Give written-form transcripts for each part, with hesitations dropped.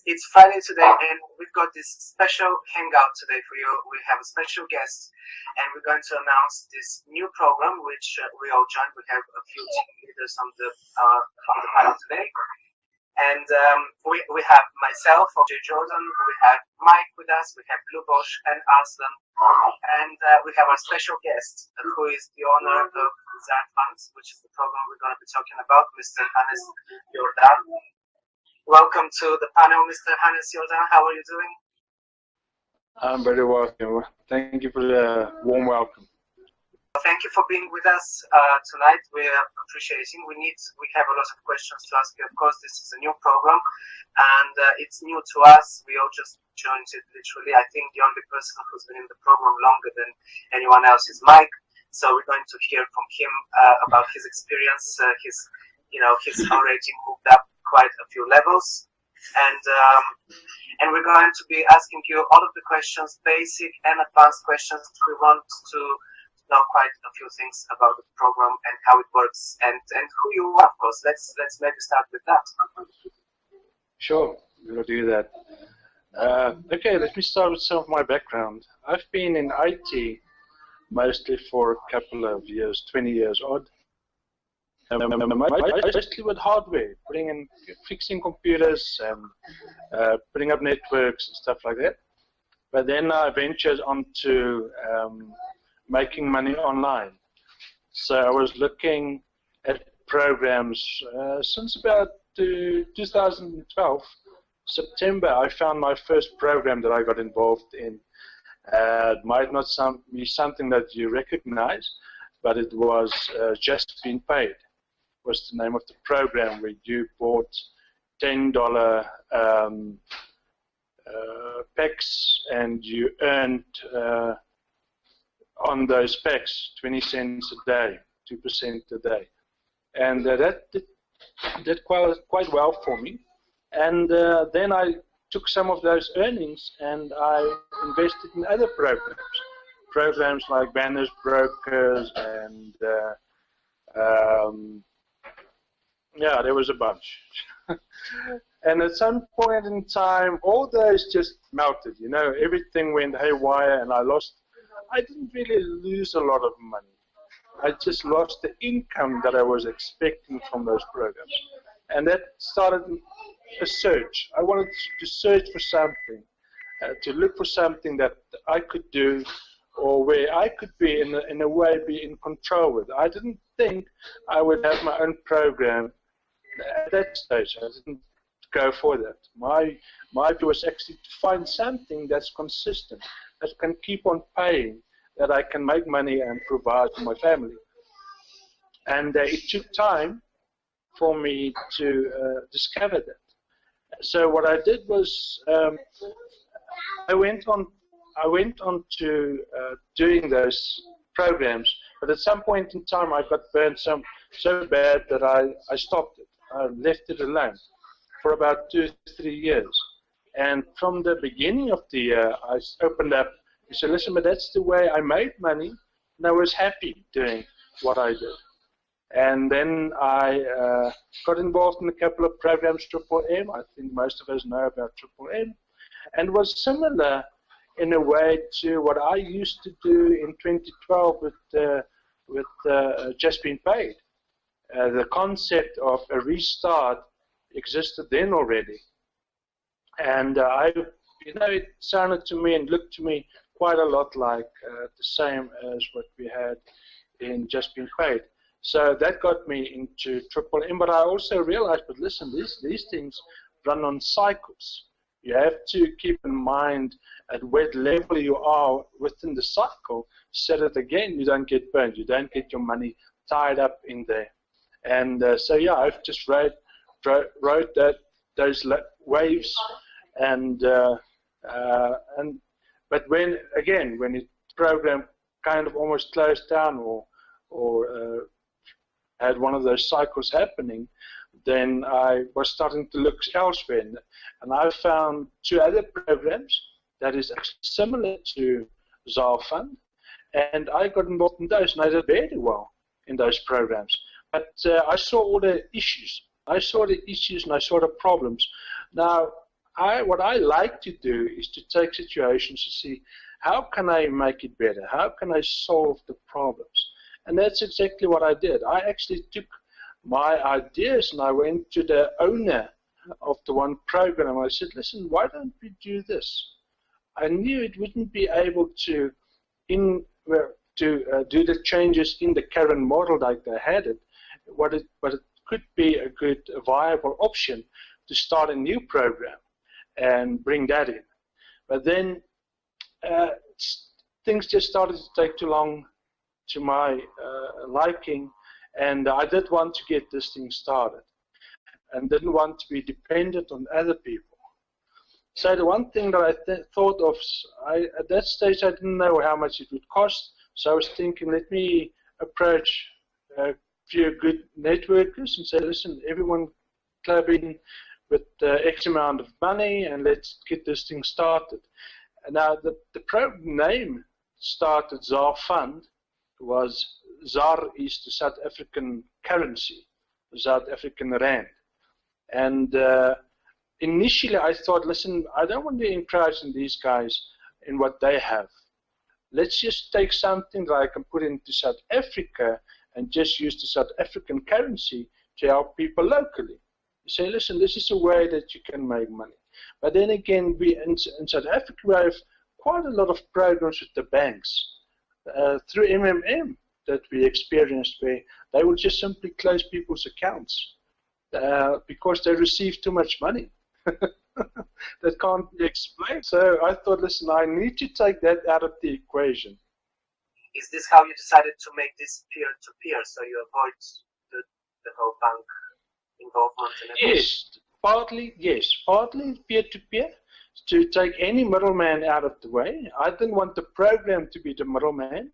It's Friday today, and we've got this special hangout today for you. We have a special guest, and we're going to announce this new program, which we all joined. We have a few team leaders on the panel today, and we have myself, Jordaan. We have Mike with us. We have Lubos and Arslan, and we have our special guest, who is the owner of ZarFund, which is the program we're going to be talking about, Mr. Jordaan. Welcome to the panel, Mr. Jordaan. How are you doing? I'm very welcome. Thank you for the warm welcome. Thank you for being with us tonight. We're appreciating. We have a lot of questions to ask you. Of course, this is a new program, and it's new to us. We all just joined it literally. I think the only person who's been in the program longer than anyone else is Mike. So we're going to hear from him about his experience. He's already moved up quite a few levels, and we're going to be asking you all of the questions, basic and advanced questions. We want to know quite a few things about the program and how it works and who you are. Of course, let's maybe start with that. Sure, we'll do that. Okay, let me start with some of my background. I've been in IT mostly for a couple of years, 20 years odd. Mostly with hardware, fixing computers and putting up networks and stuff like that. But then I ventured onto making money online. So I was looking at programs since about 2012, September. I found my first program that I got involved in. It might not be something that you recognize, but it was Just Been Paid. Was the name of the program, where you bought $10 packs and you earned on those packs 20 cents a day, 2% a day, and that did quite well for me. And then I took some of those earnings and I invested in other programs like Banners Brokers and yeah, there was a bunch. And at some point in time, all those just melted. Everything went haywire, and I didn't really lose a lot of money. I just lost the income that I was expecting from those programs. And that started a search. I wanted to search for something, to look for something that I could do, or where I could be, in a way, be in control with. I didn't think I would have my own program at that stage. I didn't go for that. My view was actually to find something that's consistent, that can keep on paying, that I can make money and provide for my family. And it took time for me to discover that. So what I did was I went on to doing those programs, but at some point in time I got burned so bad that I stopped it. I left it alone for about 2 or 3 years. And from the beginning of the year, I opened up and said, listen, but that's the way I made money, and I was happy doing what I did. And then I got involved in a couple of programs, Triple M. I think most of us know about Triple M. And was similar in a way to what I used to do in 2012 with Just Been Paid. The concept of a restart existed then already, and it sounded to me and looked to me quite a lot like the same as what we had in Just Been Paid. So that got me into Triple M. But I also realized, but listen, these things run on cycles. You have to keep in mind at what level you are within the cycle, so that again you don't get burned, you don't get your money tied up in there. And so yeah, I've just wrote those waves, but when the program kind of almost closed down or had one of those cycles happening, then I was starting to look elsewhere, and I found 2 other programs that is actually similar to ZarFund, and I got involved in those, and I did very well in those programs. But I saw all the issues. I saw the issues and I saw the problems. Now, what I like to do is to take situations to see how can I make it better? How can I solve the problems? And that's exactly what I did. I actually took my ideas and I went to the owner of the one program. I said, listen, why don't we do this? I knew it wouldn't be able to do the changes in the current model like they had it, but it could be a good, viable option to start a new program and bring that in. But then things just started to take too long to my liking, and I did want to get this thing started and didn't want to be dependent on other people. So the one thing that I thought of, at that stage I didn't know how much it would cost, so I was thinking, let me approach a few good networkers and say, listen, everyone club in with X amount of money and let's get this thing started. And now the program name started ZarFund. Was ZAR is the South African currency, the South African rand. And initially I thought, listen, I don't want to encourage these guys in what they have. Let's just take something that I can put into South Africa and just use the South African currency to help people locally. You say, listen, this is a way that you can make money. But then again, we in South Africa, we have quite a lot of programs with the banks through MMM that we experienced, where they will just simply close people's accounts because they receive too much money. That can't be explained. So I thought, listen, I need to take that out of the equation. Is this how you decided to make this peer-to-peer, so you avoid the whole bank involvement and everything? Yes, partly peer-to-peer, to take any middleman out of the way. I didn't want the program to be the middleman.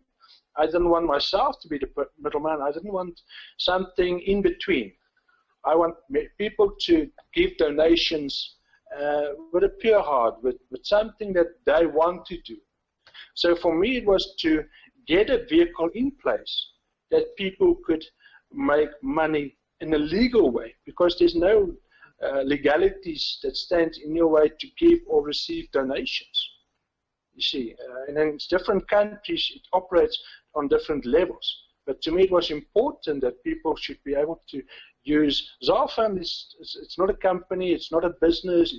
I didn't want myself to be the middleman. I didn't want something in between. I want people to give donations with a pure heart, with something that they want to do. So for me, it was to get a vehicle in place that people could make money in a legal way, because there's no legalities that stand in your way to give or receive donations. You see, and in different countries, it operates on different levels. But to me, it was important that people should be able to use ZarFund. It's not a company, it's not a business,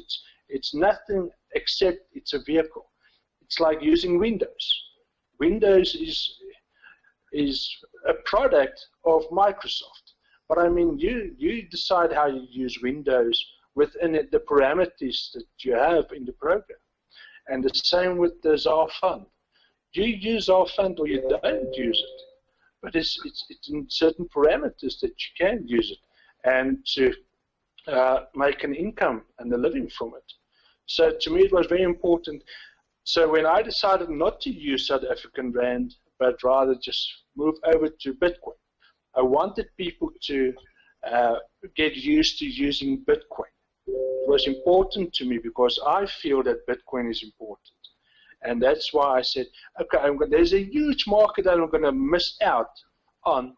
it's nothing except it's a vehicle. It's like using Windows. Windows is a product of Microsoft. But I mean, you decide how you use Windows within the parameters that you have in the program. And the same with the ZarFund. You use ZarFund or you don't use it. But it's in certain parameters that you can use it and to make an income and a living from it. So to me, it was very important. So when I decided not to use South African Rand, but rather just move over to Bitcoin, I wanted people to get used to using Bitcoin. It was important to me because I feel that Bitcoin is important. And that's why I said, okay, there's a huge market that I'm going to miss out on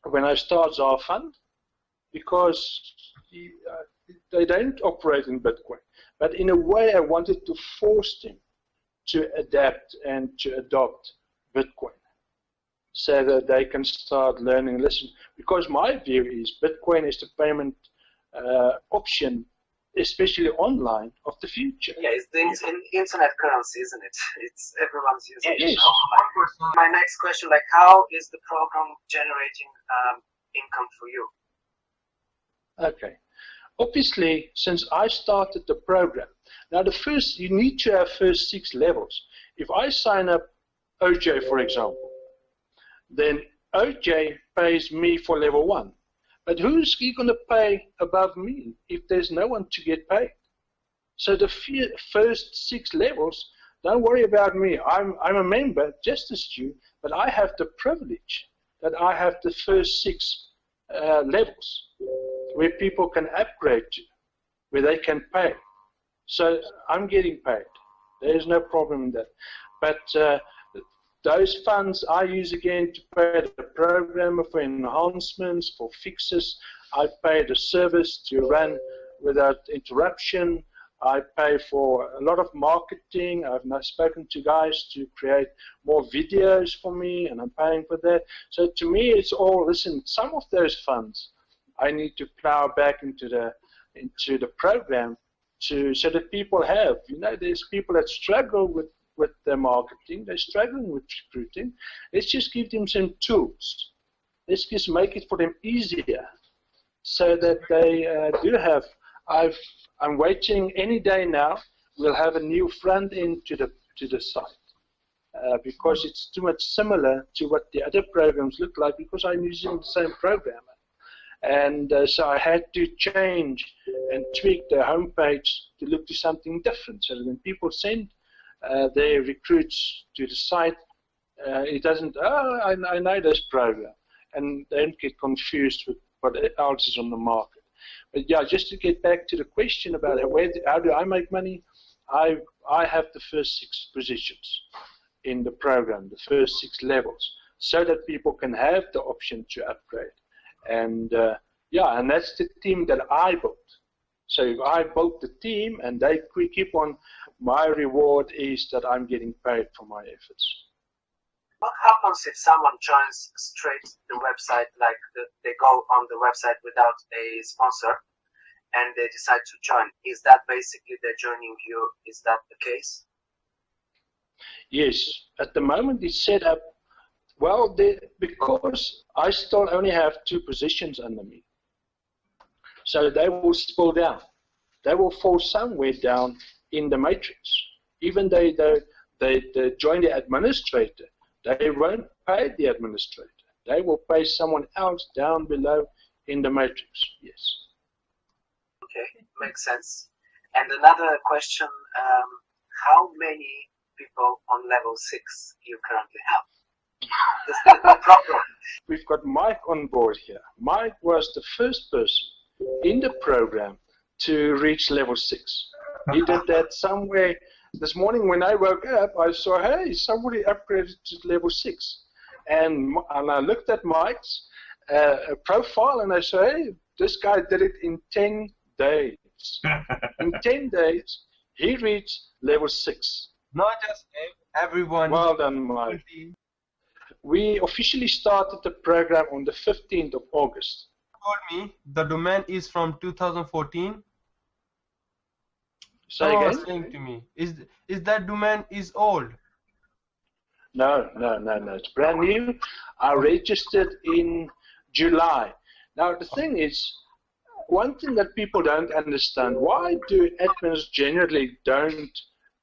when I start ZarFund, because they don't operate in Bitcoin. But in a way, I wanted to force them to adapt and to adopt Bitcoin so that they can start learning. Listen, because my view is Bitcoin is the payment option, especially online, of the future. Yeah, it's the internet currency, isn't it? It's everyone's using it. Yes. My next question, like, how is the program generating income for you? Okay. Obviously, since I started the program, now you need to have first 6 levels. If I sign up OJ, for example, then OJ pays me for level 1. But who's he going to pay above me if there's no one to get paid? So the first 6 levels, don't worry about me. I'm a member, just as you, but I have the privilege that I have the first 6 levels where people can upgrade to, where they can pay. So I'm getting paid. There is no problem in that. But those funds I use again to pay the programmer for enhancements, for fixes. I pay the service to run without interruption. I pay for a lot of marketing. I've now spoken to guys to create more videos for me, and I'm paying for that. So to me, it's all, listen, some of those funds I need to plow back into the program so that people have, there's people that struggle with their marketing, they're struggling with recruiting. Let's just give them some tools. Let's just make it for them easier so that they do have, I'm waiting any day now, we'll have a new front end to the site because it's too much similar to what the other programs look like because I'm using the same programmer. And so I had to change and tweak the homepage to look to something different so that when people send their recruits to the site, it doesn't, I know this program, and they don't get confused with what else is on the market. But yeah, just to get back to the question about how do I make money, I have the first 6 positions in the program, the first 6 levels, so that people can have the option to upgrade. And yeah, and that's the team that I built. So if I built the team and they keep on, my reward is that I'm getting paid for my efforts. What happens if someone joins straight the website, like they go on the website without a sponsor and they decide to join? Is that basically they're joining you? Is that the case? Yes. At the moment it's set up, well, because I still only have 2 positions under me. So they will spill down. They will fall somewhere down in the matrix. Even they join the administrator, they won't pay the administrator. They will pay someone else down below in the matrix. Yes. Okay, makes sense. And another question, how many people on level 6 you currently have? That's the problem. We've got Mike on board here. Mike was the first person in the program to reach level 6. He did that somewhere. This morning when I woke up, I saw, hey, somebody upgraded to level 6. And I looked at Mike's profile and I said, hey, this guy did it in 10 days. In 10 days, he reached level 6. Not just everyone. Well done, Mike. We officially started the program on the 15th of August. You told me the domain is from 2014. Say again? Saying to me, is that domain is old? No. It's brand new. I registered in July. Now the thing is, one thing that people don't understand, why do admins generally don't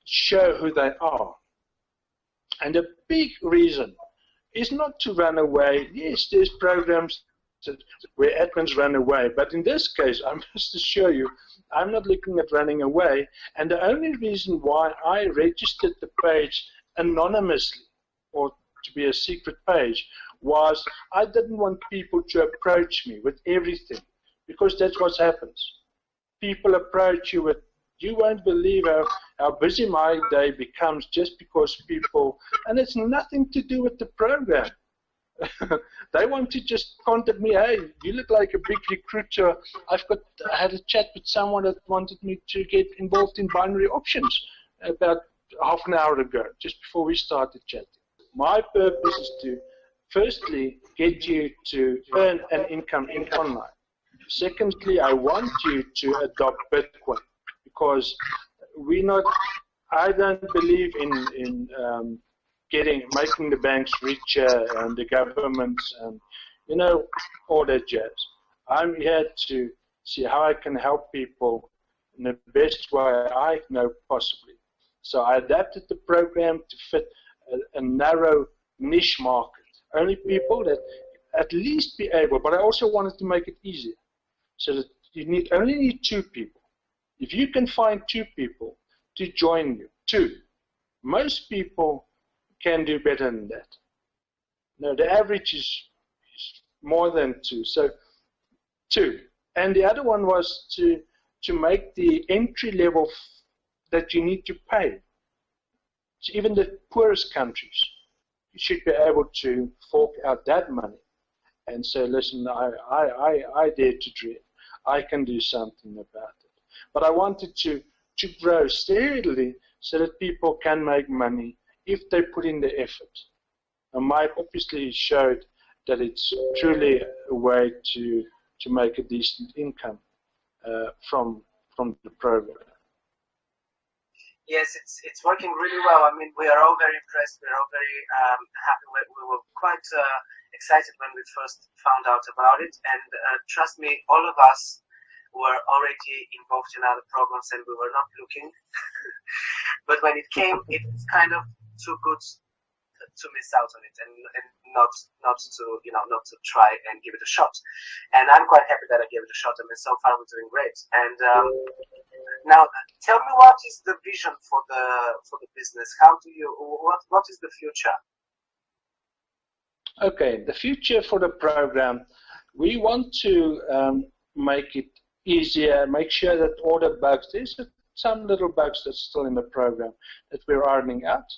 show who they are? And the big reason is not to run away. Yes, there's programs where admins run away, but in this case, I must assure you, I'm not looking at running away, and the only reason why I registered the page anonymously, or to be a secret page, was I didn't want people to approach me with everything, because that's what happens. People approach you with, you won't believe how busy my day becomes just because people, and it's nothing to do with the program. They want to just contact me, hey, you look like a big recruiter. I had a chat with someone that wanted me to get involved in binary options about half an hour ago, just before we started chatting. My purpose is to, firstly, get you to earn an income in online. Secondly, I want you to adopt Bitcoin because I don't believe in making the banks richer and the governments and, all that jazz. I'm here to see how I can help people in the best way I know possibly. So I adapted the program to fit a narrow niche market. Only people that at least be able, but I also wanted to make it easier. So that you only need 2 people. If you can find 2 people to join you, 2. Most people can do better than that. No, the average is more than 2. So 2. And the other one was to make the entry level that you need to pay. So even the poorest countries, you should be able to fork out that money and say, listen, I dare to dream. I can do something about it. But I wanted to to grow steadily so that people can make money if they put in the effort. And Mike obviously showed that it's truly a way to make a decent income from the program. Yes, it's working really well. I mean, we are all very impressed. We are all very happy. We were quite excited when we first found out about it. And trust me, all of us were already involved in other programs, and we were not looking. But when it came, it was kind of too good to miss out on it, and not to try and give it a shot. And I'm quite happy that I gave it a shot. I mean, so far we're doing great. And now, tell me, what is the vision for the business? What is the future? Okay, the future for the program, we want to make it easier, make sure that all the bugs, there's some little bugs that's still in the program that we're ironing out,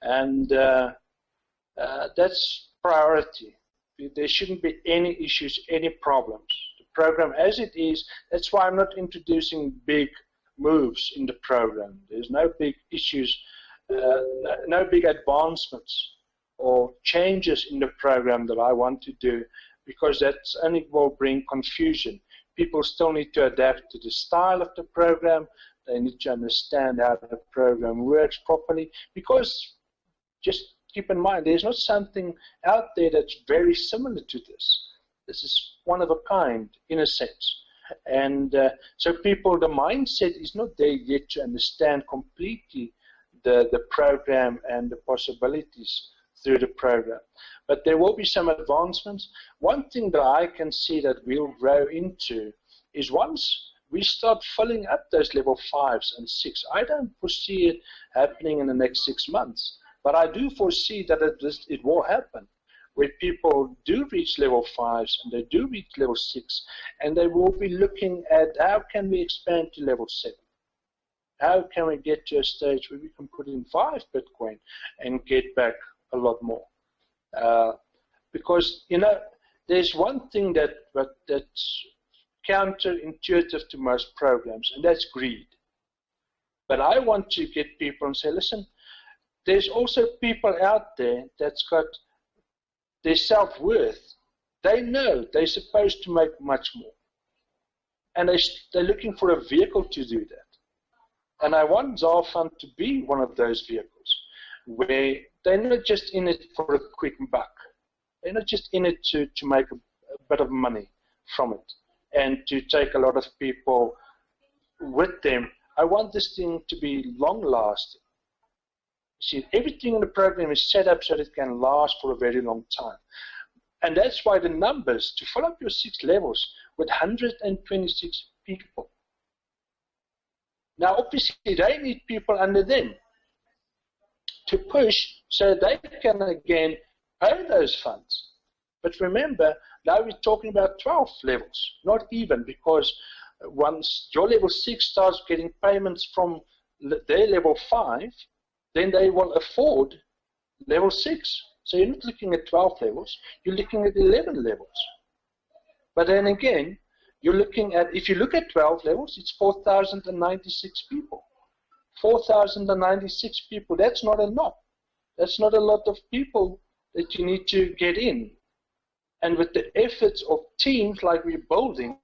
and that's priority. There shouldn't be any issues, any problems. The program as it is, that's why I'm not introducing big moves in the program. There's no big issues, no big advancements or changes in the program that I want to do, because that's only will bring confusion. People still need to adapt to the style of the program. They need to understand how the program works properly, because just keep in mind, there's not something out there that's very similar to this. This is one of a kind, in a sense. And so people, the mindset is not there yet to understand completely the program and the possibilities through the program. But there will be some advancements. One thing that I can see that we'll grow into is once we start filling up those level 5s and 6. I don't foresee it happening in the next 6 months, but I do foresee that it will happen, where people do reach level 5s and they do reach level 6, and they will be looking at how can we expand to level 7. How can we get to a stage where we can put in 5 Bitcoin and get back a lot more? Because, you know, there's one thing that's counterintuitive to most programs, and that's greed. But I want to get people and say, listen, there's also people out there that's got their self-worth. They know they're supposed to make much more. And they're looking for a vehicle to do that. And I want ZarFund to be one of those vehicles, where they're not just in it for a quick buck. They're not just in it to make a bit of money from it and to take a lot of people with them. I want this thing to be long-lasting. See, everything in the program is set up so that it can last for a very long time. And that's why the numbers, to fill up your 6 levels with 126 people. Now, obviously, they need people under them to push so they can, again, pay those funds. But remember, now we're talking about 12 levels, not even, because once your level 6 starts getting payments from their level 5, then they will afford level 6. So you're not looking at 12 levels, you're looking at 11 levels. But then again, you're looking at, if you look at 12 levels, it's 4,096 people. 4,096 people, that's not enough. That's not a lot of people that you need to get in. And with the efforts of teams like we're building,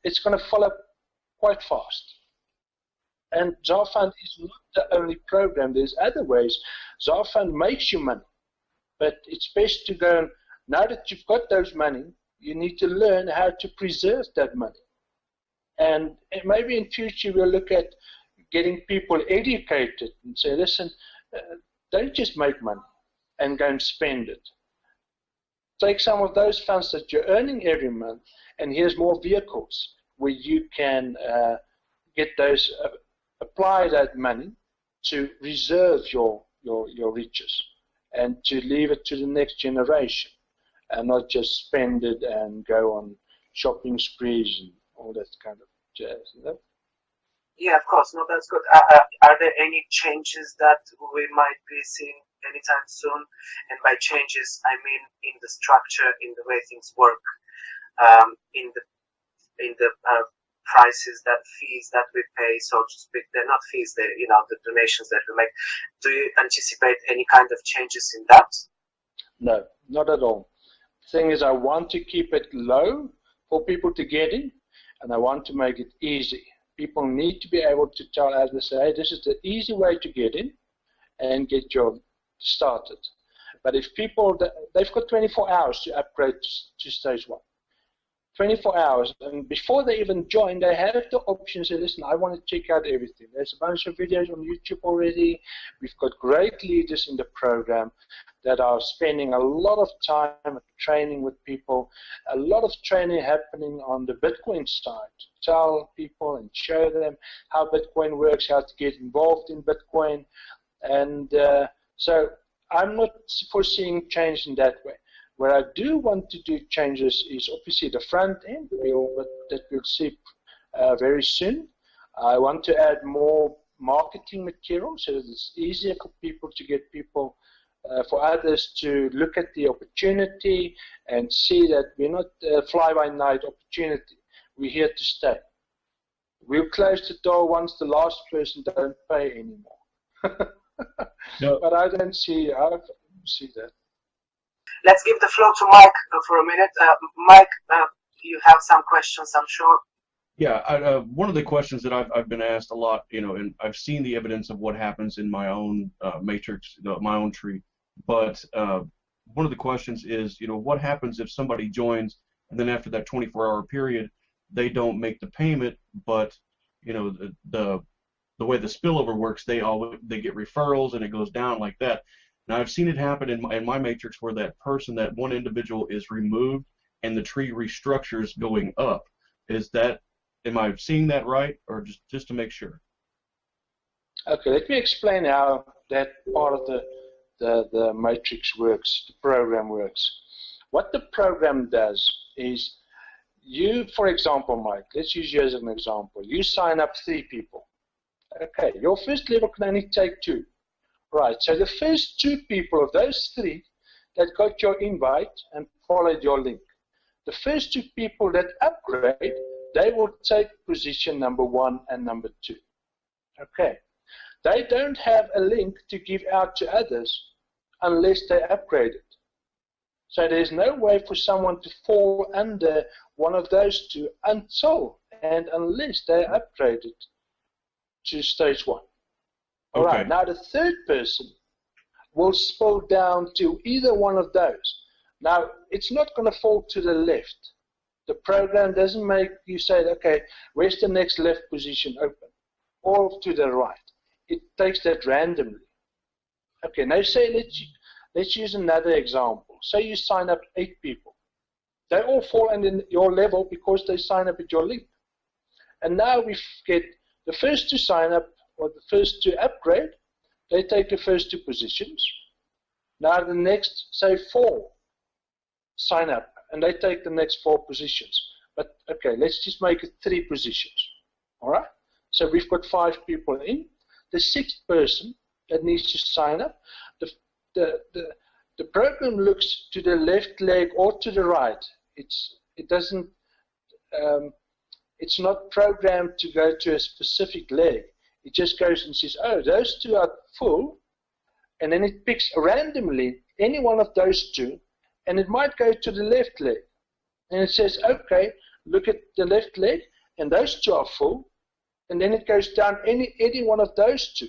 it's going to fill up quite fast. And ZarFund is not the only program. There's other ways. ZarFund makes you money. But it's best to go, now that you've got those money, you need to learn how to preserve that money. And maybe in future we'll look at getting people educated and say, listen, don't just make money and go and spend it. Take some of those funds that you're earning every month, and here's more vehicles where you can get those, apply that money to reserve your riches and to leave it to the next generation, and not just spend it and go on shopping sprees and all that kind of jazz. You know? Yeah, of course. No, that's good. Are there any changes that we might be seeing anytime soon? And by changes, I mean in the structure, in the way things work, in the prices, that fees that we pay, so to speak, they're not fees, they're, the donations that we make. Do you anticipate any kind of changes in that? No, not at all. The thing is, I want to keep it low for people to get in, and I want to make it easy. People need to be able to tell others, hey, this is the easy way to get in and get your started. But if people, they've got 24 hours to upgrade to stage 1. 24 hours, and before they even join, they have the option to say, listen, I want to check out everything. There's a bunch of videos on YouTube already. We've got great leaders in the program that are spending a lot of time training with people, a lot of training happening on the Bitcoin side, to tell people and show them how Bitcoin works, how to get involved in Bitcoin. And so I'm not foreseeing change in that way. Where I do want to do changes is obviously the front end, that we'll see very soon. I want to add more marketing material so that it's easier for people to get people, for others to look at the opportunity and see that we're not a fly-by-night opportunity. We're here to stay. We'll close the door once the last person don't pay anymore. No. But I don't see that. Let's give the floor to Mike for a minute. Mike, you have some questions, I'm sure. Yeah, one of the questions that I've been asked a lot, and I've seen the evidence of what happens in my own matrix, my own tree. But one of the questions is, what happens if somebody joins and then after that 24-hour period, they don't make the payment, but the way the spillover works, they get referrals and it goes down like that. Now, I've seen it happen in my matrix where that one individual is removed and the tree restructures going up. Am I seeing that right, or just to make sure? Okay, let me explain how that part of the matrix works, the program works. What the program does is for example, Mike, let's use you as an example. You sign up 3 people. Okay, your first level can only take 2. Right, so the first 2 people of those 3 that got your invite and followed your link, the first 2 people that upgrade, they will take position number 1 and number 2. Okay, they don't have a link to give out to others unless they upgrade it. So there's no way for someone to fall under one of those 2 until and unless they upgrade it to stage 1. All okay. Right, now the third person will fall down to either one of those. Now, it's not going to fall to the left. The program doesn't make you say, okay, where's the next left position open? Or to the right. It takes that randomly. Okay, now say, let's use another example. Say you sign up 8 people. They all fall under your level because they sign up at your link. And now we get the first to sign up, or the first to upgrade, they take the first 2 positions. Now the next, say 4, sign up, and they take the next 4 positions. But okay, let's just make it 3 positions. All right? So we've got 5 people in. The 6th person that needs to sign up, the program looks to the left leg or to the right. It's not programmed to go to a specific leg. It just goes and says, oh, those 2 are full, and then it picks randomly any one of those 2, and it might go to the left leg. And it says, okay, look at the left leg, and those 2 are full, and then it goes down any one of those 2,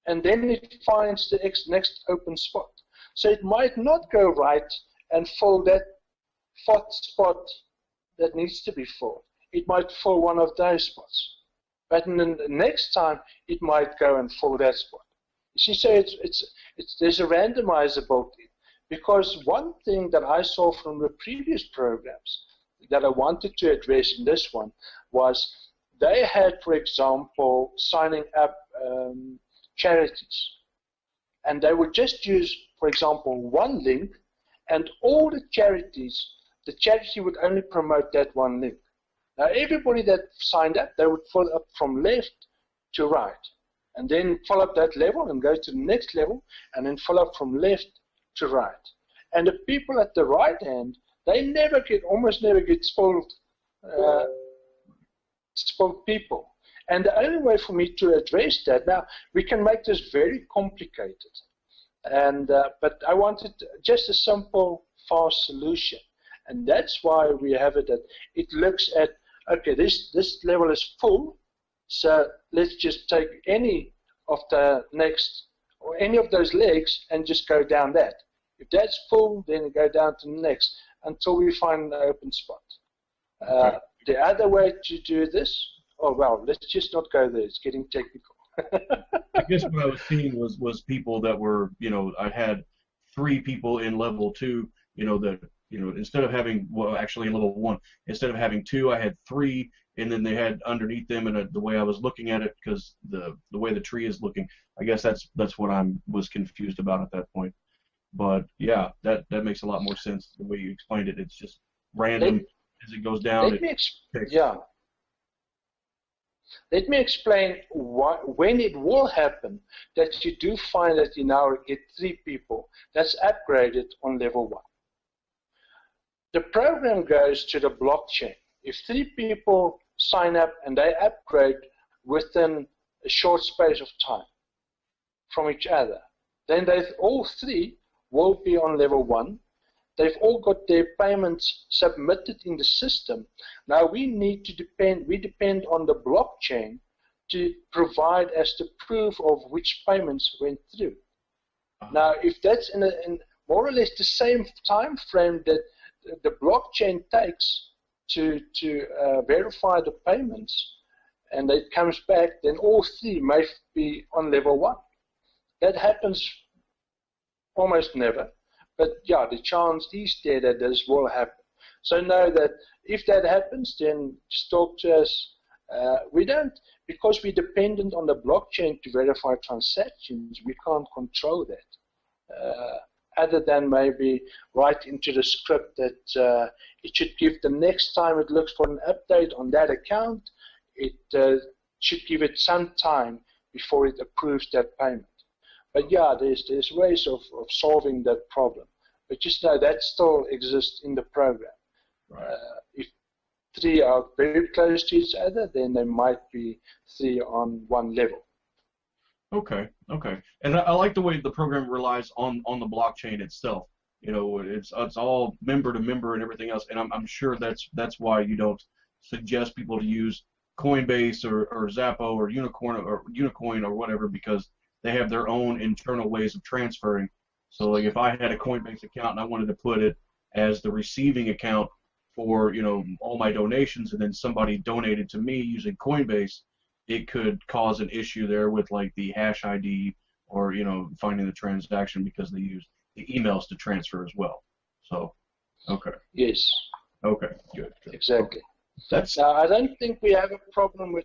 and then it finds the next open spot. So it might not go right and fill that 4th spot that needs to be filled. It might fill one of those spots. But in the next time, it might go and fill that spot. You see, so there's a randomizability. Because one thing that I saw from the previous programs that I wanted to address in this one was they had, for example, signing up charities. And they would just use, for example, one link, and all the charity would only promote that one link. Now, everybody that signed up, they would follow up from left to right, and then follow up that level and go to the next level, and then follow up from left to right. And the people at the right hand, they almost never get spoiled for people. And the only way for me to address that, now we can make this very complicated, and but I wanted just a simple, fast solution, and that's why we have it that it looks at, okay, this level is full, so let's just take any of the next, or any of those legs and just go down that. If that's full, then go down to the next until we find an open spot. Okay. The other way to do this, oh well, let's just not go there. It's getting technical. I guess what I was seeing was people that were, I had 3 people in level 2, that, instead of having, well, actually in level 1, instead of having 2, I had 3, and then they had underneath them, and the way I was looking at it, because the way the tree is looking, I guess that's what I was confused about at that point. But yeah, that makes a lot more sense the way you explained it. It's just random as it goes down. Let me explain when it will happen that you do find that you now get 3 people that's upgraded on level 1. The program goes to the blockchain. If 3 people sign up and they upgrade within a short space of time from each other, then all 3 will be on level 1. They've all got their payments submitted in the system. Now we depend on the blockchain to provide as the proof of which payments went through. Now if that's in more or less the same time frame that the blockchain takes to verify the payments, and it comes back, then all 3 may be on level 1. That happens almost never, but yeah, the chance is there that this will happen. So know that if that happens, then just talk to us. We don't, because we're dependent on the blockchain to verify transactions, we can't control that. Other than maybe write into the script that it should give, the next time it looks for an update on that account, it should give it some time before it approves that payment. But yeah, there's ways of solving that problem. But just know that still exists in the program. Right. If 3 are very close to each other, then there might be 3 on 1 level. Okay. And I like the way the program relies on the blockchain itself. It's all member to member and everything else. And I'm sure that's why you don't suggest people to use Coinbase or Zappo or Unicoin or whatever, because they have their own internal ways of transferring. So like if I had a Coinbase account and I wanted to put it as the receiving account for all my donations, and then somebody donated to me using Coinbase, it could cause an issue there with like the hash ID or finding the transaction, because they use the emails to transfer as well. So okay. Yes. Okay. Good. Exactly. Okay. Now I don't think we have a problem with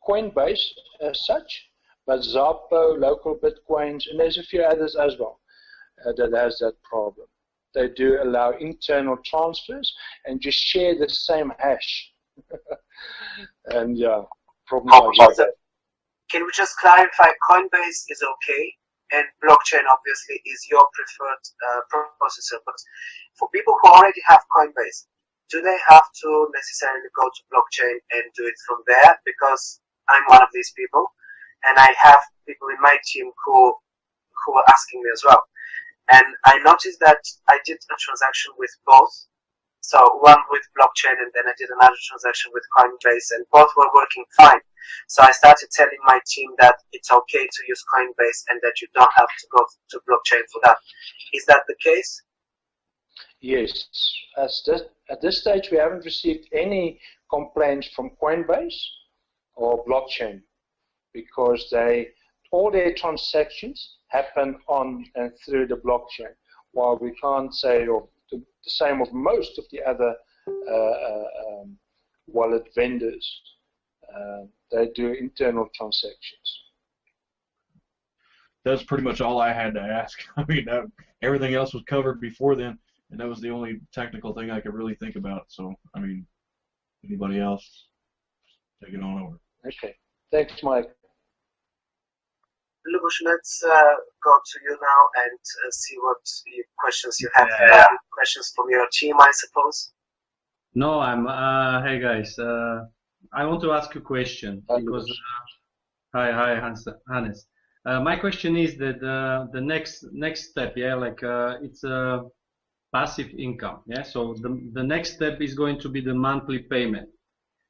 Coinbase as such. But Zappo, local Bitcoins, and there's a few others as well that has that problem. They do allow internal transfers and just share the same hash. And yeah, problems like that. Can we just clarify, Coinbase is okay, and blockchain obviously is your preferred processor. But for people who already have Coinbase, do they have to necessarily go to blockchain and do it from there? Because I'm one of these people, and I have people in my team who are asking me as well. And I noticed that I did a transaction with both. So one with blockchain, and then I did another transaction with Coinbase, and both were working fine. So I started telling my team that it's okay to use Coinbase and that you don't have to go to blockchain for that. Is that the case? Yes. At this stage, we haven't received any complaints from Coinbase or blockchain, because all their transactions happen on and through the blockchain, while we can't say, or the same of most of the other wallet vendors. They do internal transactions. That's pretty much all I had to ask. I mean, everything else was covered before then, and that was the only technical thing I could really think about. So, I mean, anybody else, take it on over. Okay. Thanks, Mike. Lubos, let's go to you now and see what questions you have. Questions from your team, I suppose. No, hey guys. I want to ask you a question because hi Hannes. My question is that the next step, yeah, like it's a passive income, yeah. So the next step is going to be the monthly payment.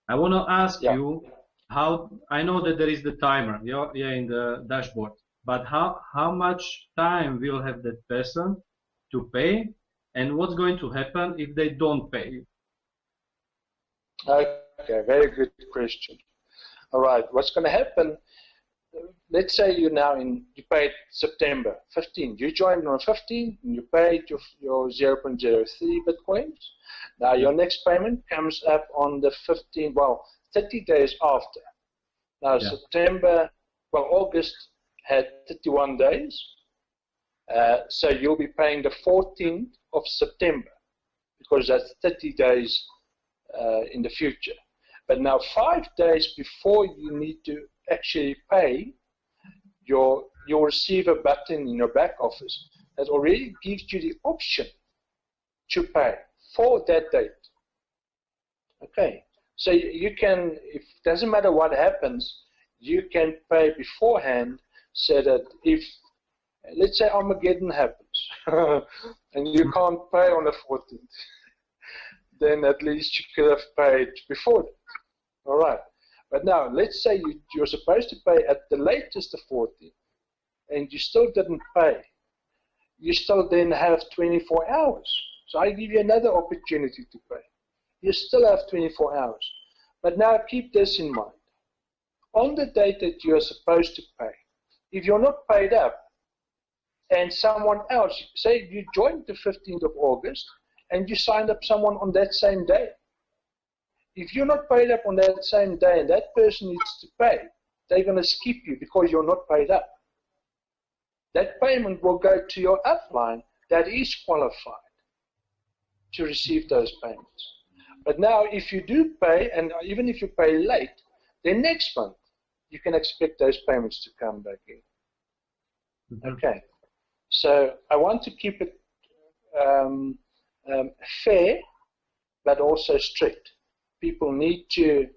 I want to ask you how. I know that there is the timer, yeah, in the dashboard, but how much time will have that person to pay, and what's going to happen if they don't pay? Okay, very good question. All right, what's going to happen? Let's say you paid September 15. You joined on 15 and you paid your 0.03 Bitcoins. Now your next payment comes up on the 15th, well, 30 days after. Now August had 31 days. So you'll be paying the 14th of September because that's 30 days in the future. But now 5 days before you need to actually pay, you'll receive a button in your back office that already gives you the option to pay for that date. Okay, so you can, it doesn't matter what happens, you can pay beforehand so that if, let's say Armageddon happens and you can't pay on the 14th, then at least you could have paid before that. All right. But now, let's say you're supposed to pay at the latest the 14th, and you still didn't pay. You still then have 24 hours. So I give you another opportunity to pay. You still have 24 hours. But now keep this in mind. On the date that you are supposed to pay, if you're not paid up, and someone else, say you joined the 15th of August, and you signed up someone on that same day. If you're not paid up on that same day and that person needs to pay, they're going to skip you because you're not paid up. That payment will go to your upline that is qualified to receive those payments. But now if you do pay, and even if you pay late, then next month you can expect those payments to come back in. Okay, so I want to keep it fair, but also strict. People need to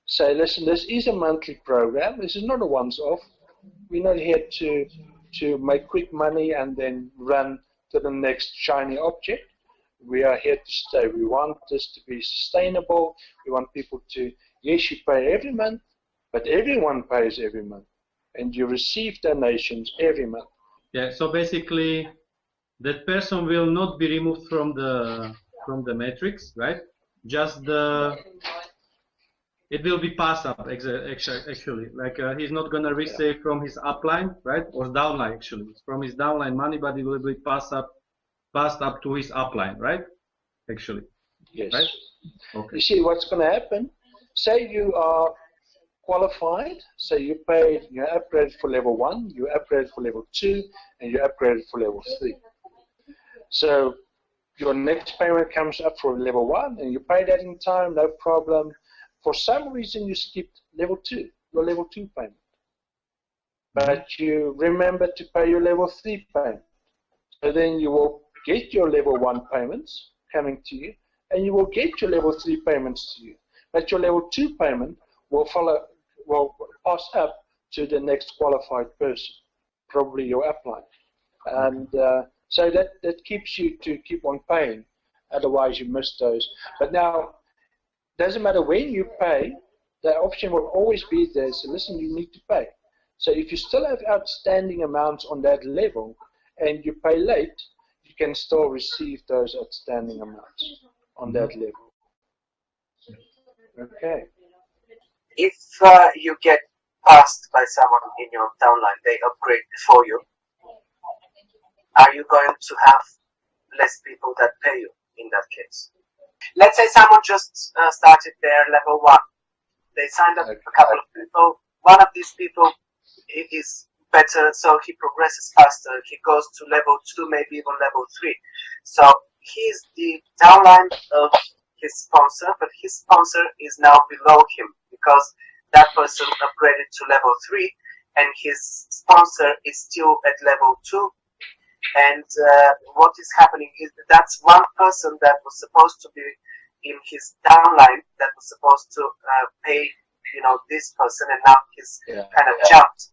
say, listen, this is a monthly program. This is not a once-off. We're not here to make quick money and then run to the next shiny object. We are here to stay. We want this to be sustainable. We want people to, yes, you pay every month, but everyone pays every month. And you receive donations every month. Yeah, so basically, that person will not be removed from the matrix, right? Just it will be passed up actually. Like he's not gonna receive from his upline, right, or downline actually, from his downline money, but it will be passed up to his upline, right? Actually. Yes. Right? Okay. You see what's going to happen? Say you are qualified, so you paid, you upgraded for level 1, you upgraded for level 2, and you upgraded for level 3. So your next payment comes up for level 1, and you pay that in time, no problem. For some reason, you skipped level 2, your level 2 payment. But you remember to pay your level 3 payment. So then you will get your level 1 payments coming to you, and you will get your level 3 payments to you. But your level 2 payment will pass up to the next qualified person, probably your upline. And so that keeps you to keep on paying, otherwise you miss those. But now, doesn't matter when you pay, the option will always be there, so listen, you need to pay. So if you still have outstanding amounts on that level, and you pay late, you can still receive those outstanding amounts on that level. Okay. If you get passed by someone in your downline, they upgrade before you, are you going to have less people that pay you in that case? Let's say someone just started their level 1. They signed up a couple of people. One of these people is better, so he progresses faster. He goes to level 2, maybe even level 3. So he's the downline of his sponsor, but his sponsor is now below him because that person upgraded to level 3 and his sponsor is still at level 2. And what is happening is that's one person that was supposed to be in his downline that was supposed to pay, this person, and now he's kind of jumped.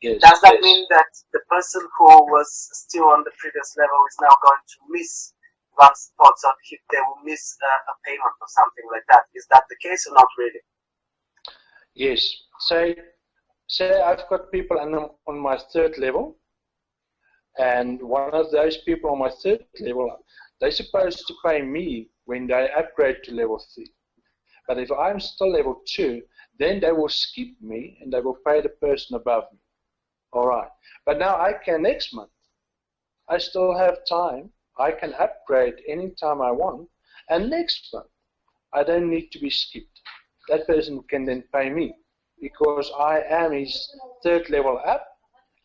Yes, Does that mean that the person who was still on the previous level is now going to miss one spot, or they will miss a payment or something like that? Is that the case or not really? Yes. Say I've got people on my third level, and one of those people on my third level, they're supposed to pay me when they upgrade to level 3. But if I'm still level 2, then they will skip me and they will pay the person above me. All right. But now I can next month. I still have time. I can upgrade anytime I want. And next month, I don't need to be skipped. That person can then pay me because I am his third level up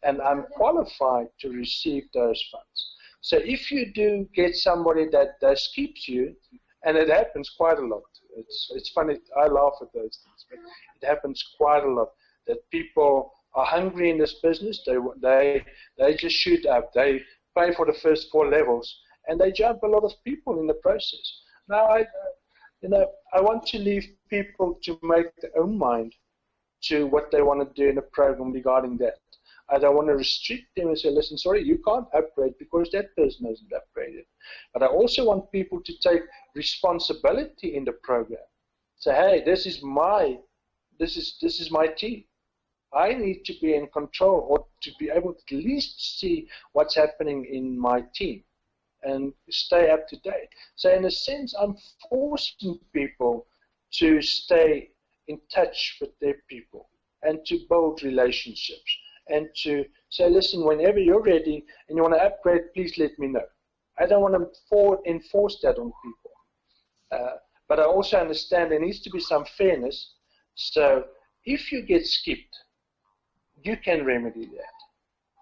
and I'm qualified to receive those funds. So if you do get somebody that skips you, and it happens quite a lot. It's funny, I laugh at those things, but it happens quite a lot that people are hungry in this business. They just shoot up. They pay for the first 4 levels, and they jump a lot of people in the process. Now, I want to leave people to make their own mind to what they want to do in a program regarding that. I don't want to restrict them and say, listen, sorry, you can't upgrade because that person hasn't upgraded. But I also want people to take responsibility in the program. Say, hey, this is my team. I need to be in control or to be able to at least see what's happening in my team and stay up to date. So in a sense, I'm forcing people to stay in touch with their people and to build relationships and to say, listen, whenever you're ready and you want to upgrade, please let me know. I don't want to enforce that on people. But I also understand there needs to be some fairness. So if you get skipped, you can remedy that.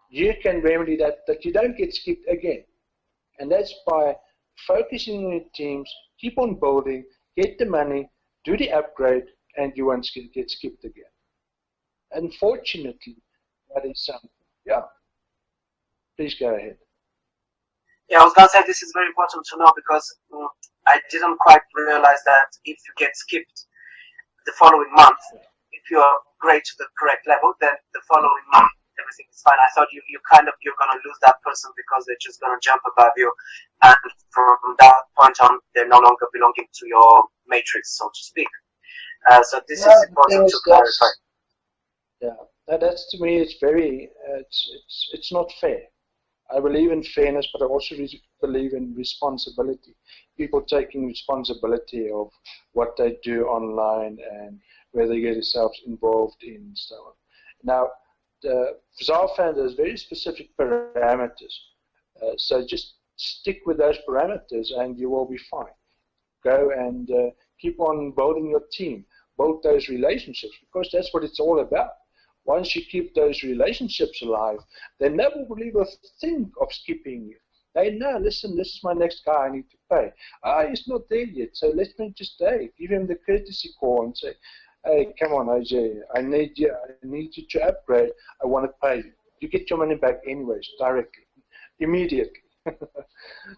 You can remedy that you don't get skipped again. And that's by focusing on your teams, keep on building, get the money, do the upgrade, and you won't get skipped again. Unfortunately, that is something. Yeah. Please go ahead. Yeah, I was going to say this is very important to know because I didn't quite realize that if you get skipped the following month, if you upgrade to the correct level, then the following month everything is fine. I thought you're going to lose that person because they're just going to jump above you, and from that point on, they're no longer belonging to your matrix, so to speak. So this is important to clarify. Yeah, that's to me. It's very. It's not fair. I believe in fairness, but I also believe in responsibility. People taking responsibility of what they do online and where they get themselves involved in so on. Now, the ZarFund has very specific parameters. So just stick with those parameters and you will be fine. Go and keep on building your team. Build those relationships because that's what it's all about. Once you keep those relationships alive, they never will even think of skipping you. They know, listen, this is my next guy I need to pay. He's not there yet, so let me just give him the courtesy call and say, hey, come on, AJ, I need you to upgrade. I want to pay you. You get your money back anyways, directly, immediately.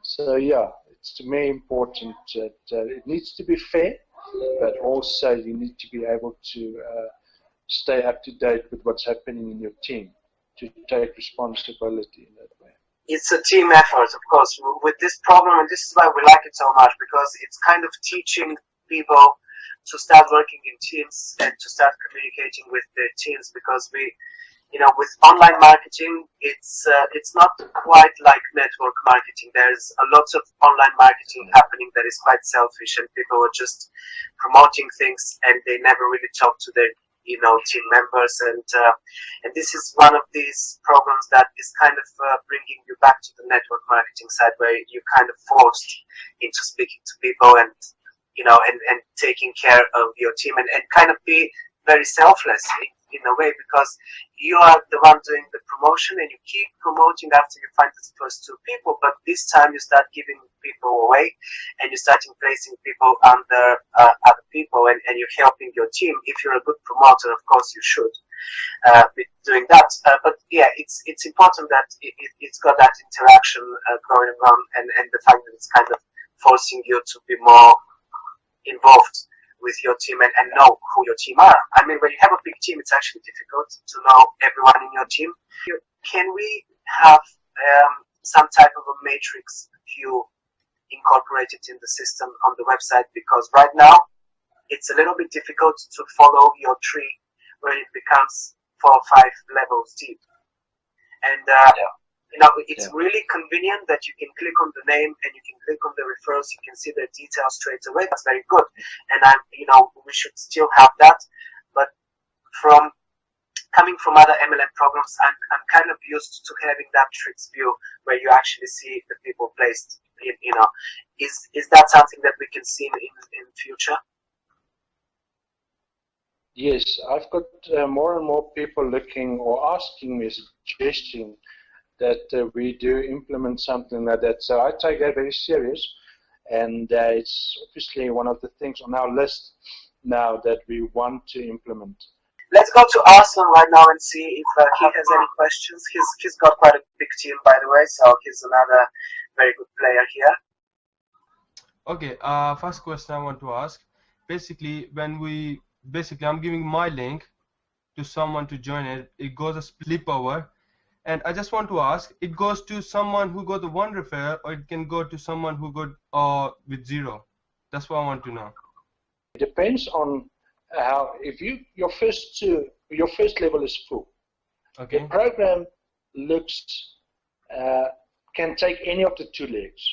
So yeah, it's to me important that it needs to be fair, but also you need to be able to stay up to date with what's happening in your team, to take responsibility in that way. It's a team effort, of course, with this problem, and this is why we like it so much, because it's kind of teaching people to start working in teams and to start communicating with their teams, because with online marketing, it's not quite like network marketing. There's a lot of online marketing happening that is quite selfish, and people are just promoting things, and they never really talk to their team members, and this is one of these programs that is kind of bringing you back to the network marketing side, where you kind of forced into speaking to people and and taking care of your team and kind of be very selfless in a way, because you are the one doing the promotion and you keep promoting after you find the first 2 people, but this time you start giving people away and you start placing people under other people, and you're helping your team. If you're a good promoter, of course you should be doing that, but yeah, it's important that it's got that interaction going on, and the fact that it's kind of forcing you to be more involved with your team and know who your team are. I mean, when you have a big team, it's actually difficult to know everyone in your team. Can we have some type of a matrix view incorporated in the system on the website? Because right now, it's a little bit difficult to follow your tree when it becomes 4 or 5 levels deep. And it's really convenient that you can click on the name and you can click on the referrals. You can see the details straight away. That's very good. And we should still have that. But coming from other MLM programs, I'm kind of used to having that tricks view where you actually see the people placed. Is that something that we can see in future? Yes, I've got more and more people looking or asking me, suggesting that we do implement something like that. So I take that very serious, and it's obviously one of the things on our list now that we want to implement. Let's go to Arslan right now and see if he has any questions. He's got quite a big team, by the way, so he's another very good player here. Okay, first question I want to ask. Basically, I'm giving my link to someone to join it. It goes a split over, and I just want to ask, it goes to someone who got the 1 referral, or it can go to someone who got with 0. That's what I want to know. It depends on how. If your first level is full, okay, the program can take any of the 2 legs,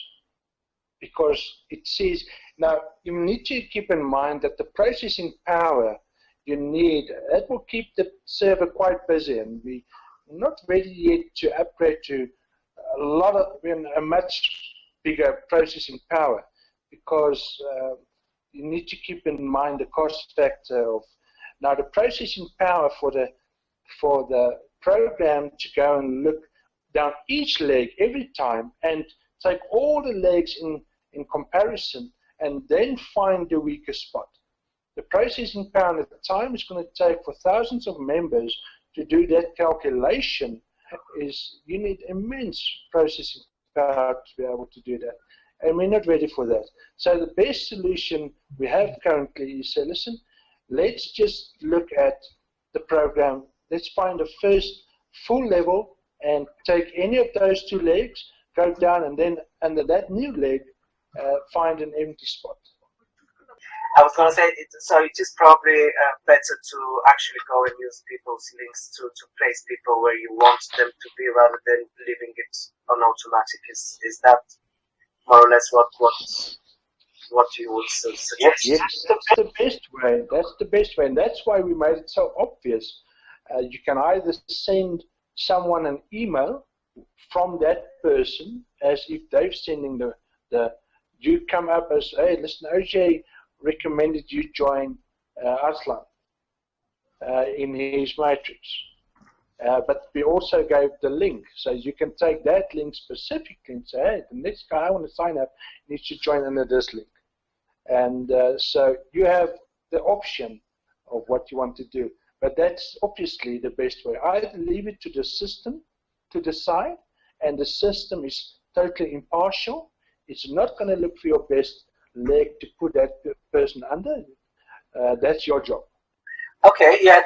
because it says, now you need to keep in mind that the processing power you need, that will keep the server quite busy, and we're not ready yet to upgrade to a much bigger processing power, because you need to keep in mind the cost factor of, now the processing power for the program to go and look down each leg every time and take all the legs in comparison and then find the weaker spot. The processing power at the time is going to take for thousands of members to do that calculation. You need immense processing power to be able to do that, and we're not ready for that. So the best solution we have currently is say, listen, let's just look at the program. Let's find the first full level and take any of those 2 legs, go down, and then under that new leg, find an empty spot. I was going to say, so it is probably better to actually go and use people's links to place people where you want them to be, rather than leaving it on automatic. Is that more or less what you would suggest? Yes, that's the best way. That's the best way, and that's why we made it so obvious. You can either send someone an email from that person, as if they're sending you come up as, hey, listen, OJ recommended you join Arslan in his matrix. But we also gave the link, so you can take that link specifically and say, hey, the next guy I want to sign up needs to join under this link. And so you have the option of what you want to do. But that's obviously the best way. I leave it to the system to decide, and the system is totally impartial. It's not going to look for your best leg to put that person under. That's your job. Okay, yeah,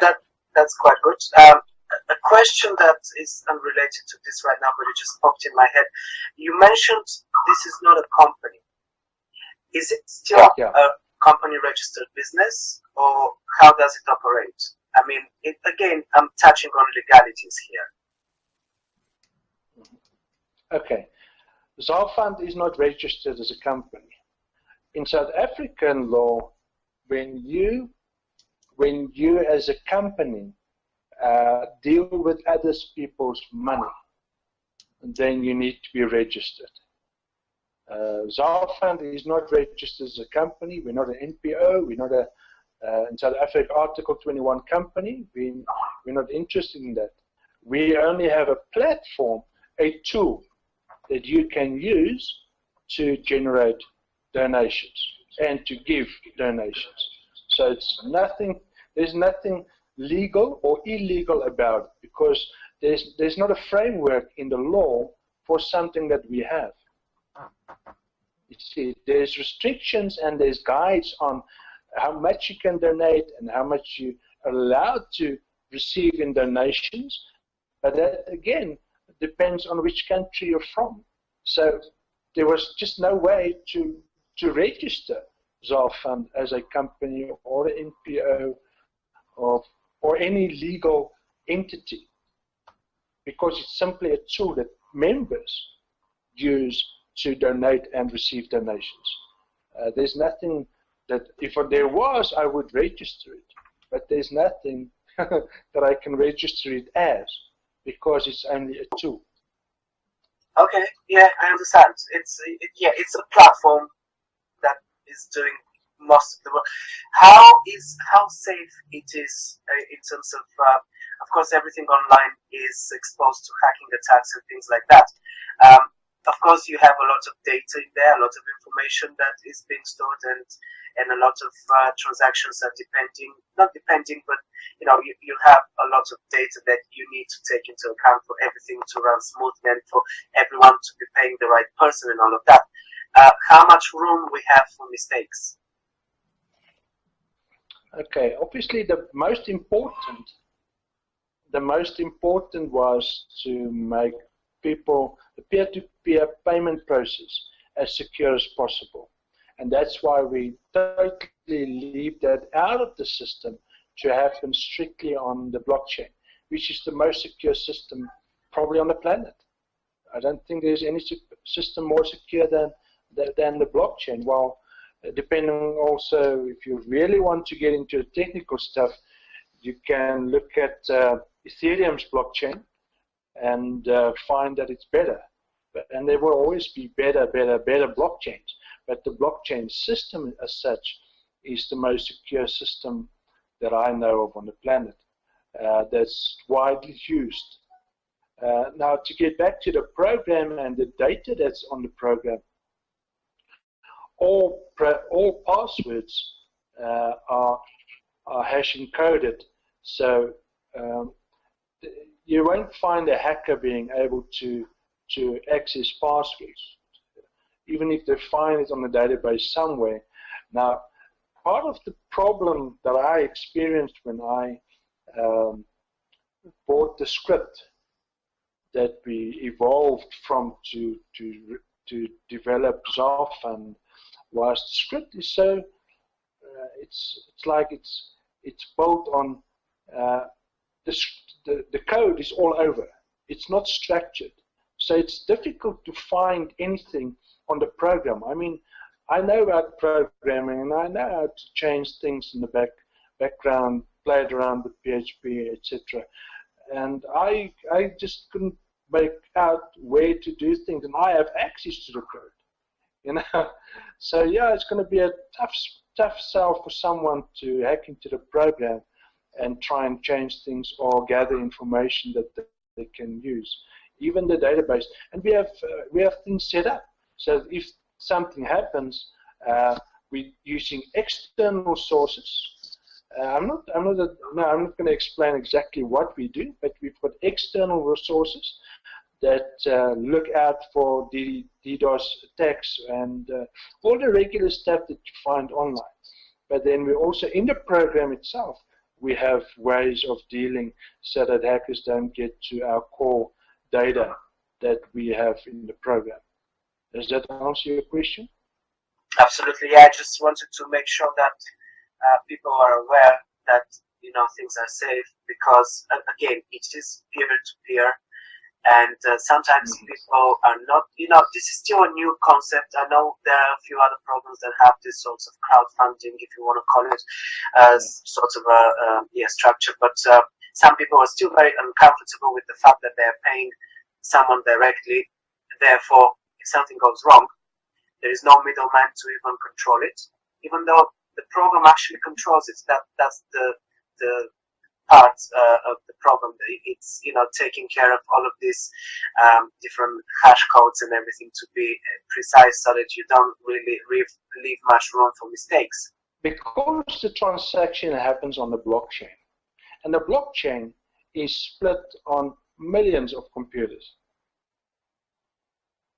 that's quite good. A question that is unrelated to this right now, but it just popped in my head. You mentioned this is not a company. Is it still a company-registered business, or how does it operate? I mean, again, I'm touching on legalities here. Okay. ZarFund is not registered as a company. In South African law, when you as a company deal with other people's money, then you need to be registered. ZarFund is not registered as a company. We're not an NPO. We're not in South Africa, Article 21 company. We're not interested in that. We only have a platform, a tool that you can use to generate donations and to give donations. So it's nothing. There's nothing legal or illegal about it, because there's not a framework in the law for something that we have. You see, there's restrictions and there's guides on how much you can donate and how much you are allowed to receive in donations. But that, again, depends on which country you're from. So there was just no way to register ZarFund as a company or an NPO or any legal entity, because it's simply a tool that members use to donate and receive donations. There's nothing that, if there was, I would register it, but there's nothing that I can register it as, because it's only a tool. Okay, yeah, I understand. It's a platform that is doing most of the work. How safe it is in terms of course, everything online is exposed to hacking attacks and things like that. Of course, you have a lot of data in there, a lot of information that is being stored, and a lot of transactions are not depending, but you have a lot of data that you need to take into account for everything to run smoothly and for everyone to be paying the right person and all of that. How much room we have for mistakes? Okay, obviously the most important was to make the peer-to-peer payment process as secure as possible. And that's why we totally leave that out of the system to happen strictly on the blockchain, which is the most secure system probably on the planet. I don't think there's any system more secure than the blockchain. Well, depending also, if you really want to get into the technical stuff, you can look at Ethereum's blockchain and find that it's better. And there will always be better blockchains. But the blockchain system as such is the most secure system that I know of on the planet that's widely used. Now, to get back to the program and the data that's on the program, all passwords are hash encoded. So you won't find a hacker being able to access passwords, even if they find it on the database somewhere. Now, part of the problem that I experienced when I bought the script that we evolved from to develop ZarFund was the script is so it's like it's built on the code is all over. It's not structured, so it's difficult to find anything on the program. I mean, I know about programming and I know how to change things in the background, played around with PHP, etc. And I just couldn't make out where to do things, and I have access to the code, So yeah, it's going to be a tough sell for someone to hack into the program and try and change things or gather information that they can use, even the database. And we have things set up, so if something happens, we're using external sources. I'm not going to explain exactly what we do, but we've got external resources that look out for DDoS attacks and all the regular stuff that you find online. But then we also, in the program itself, we have ways of dealing so that hackers don't get to our core data that we have in the program. Does that answer your question? Absolutely. Yeah, I just wanted to make sure that people are aware that things are safe, because again, it is peer-to-peer, and sometimes people are not. This is still a new concept. I know there are a few other programs that have this sort of crowdfunding, if you want to call it, sort of a structure. But some people are still very uncomfortable with the fact that they are paying someone directly. Therefore, if something goes wrong, there is no middleman to even control it, even though the program actually controls it. That's the part of the problem. It's taking care of all of these different hash codes and everything to be precise, so that you don't really leave much room for mistakes. Because the transaction happens on the blockchain, and the blockchain is split on millions of computers.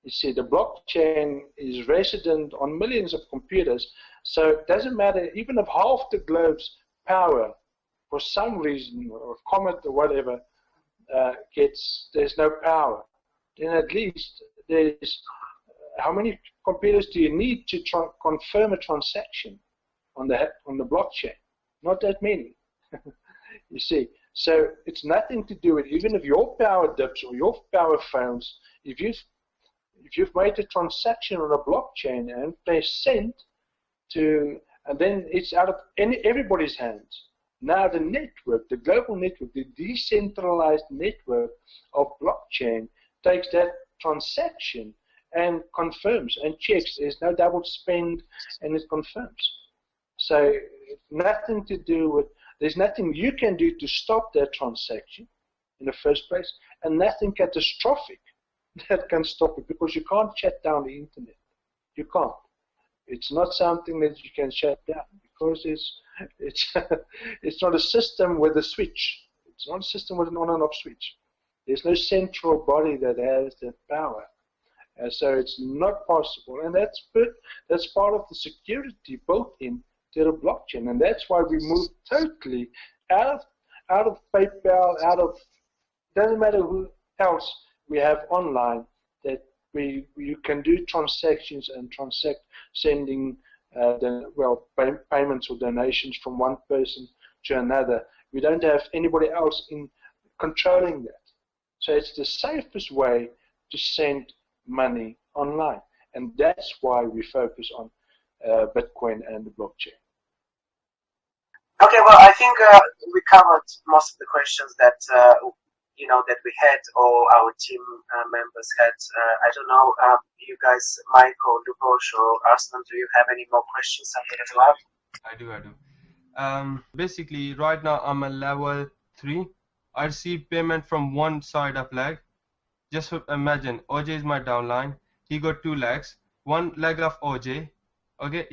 You see, the blockchain is resident on millions of computers, so it doesn't matter, even if half the globe's power, for some reason, or comet or whatever, there's no power, then at least there's, how many computers do you need to confirm a transaction on the blockchain? Not that many. You see, so it's nothing to do with, even if your power dips or your power fails, if you've made a transaction on a blockchain and press send and then it's out of everybody's hands. Now the network, the global network, the decentralized network of blockchain takes that transaction and confirms and checks. There's no double spend, and it confirms. So nothing to do with, there's nothing you can do to stop that transaction in the first place, and nothing catastrophic that can stop it, because you can't shut down the internet. You can't. It's not something that you can shut down, because it's not a system with a switch. It's not a system with an on and off switch. There's no central body that has that power. So it's not possible, and that's part of the security built into the blockchain, and that's why we moved totally out of PayPal, doesn't matter who else we have online, that you can do transactions and sending payments or donations from one person to another. We don't have anybody else in controlling that. So it's the safest way to send money online, and that's why we focus on Bitcoin and the blockchain. Okay, well, I think we covered most of the questions that that we had, or our team members had. I don't know, you guys, Mike or Lubos or Arslan, do you have any more questions? I do. Basically, right now I'm at level 3. I receive payment from one side of leg. Just imagine, OJ is my downline. He got 2 legs. One leg of OJ. Okay,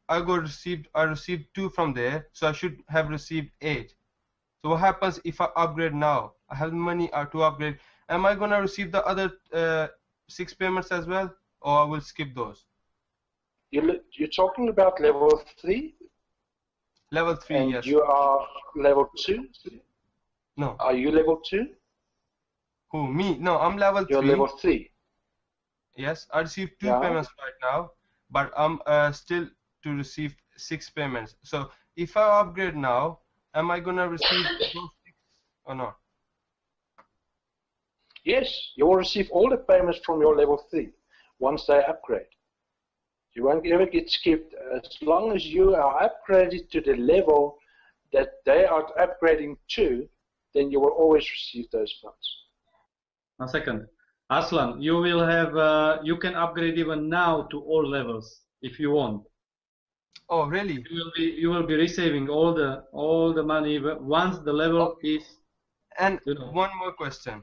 I received 2 from there, so I should have received 8. So what happens if I upgrade now? I have money to upgrade. Am I gonna receive the other 6 payments as well, or I will skip those? You're talking about level 3? Level 3, and yes. You are level 2? No. Are you level 2? Who, me? No, I'm level 3. You're level 3. Yes, I received 2 payments right now, but I'm still to receive 6 payments. So if I upgrade now, am I gonna receive those 6 or not? Yes, you will receive all the payments from your level 3 once they upgrade. You won't ever get skipped as long as you are upgraded to the level that they are upgrading to. Then you will always receive those funds. 1 second, Arslan, you will have you can upgrade even now to all levels if you want. Oh, really? You will be receiving all the money once the level is. And one more question: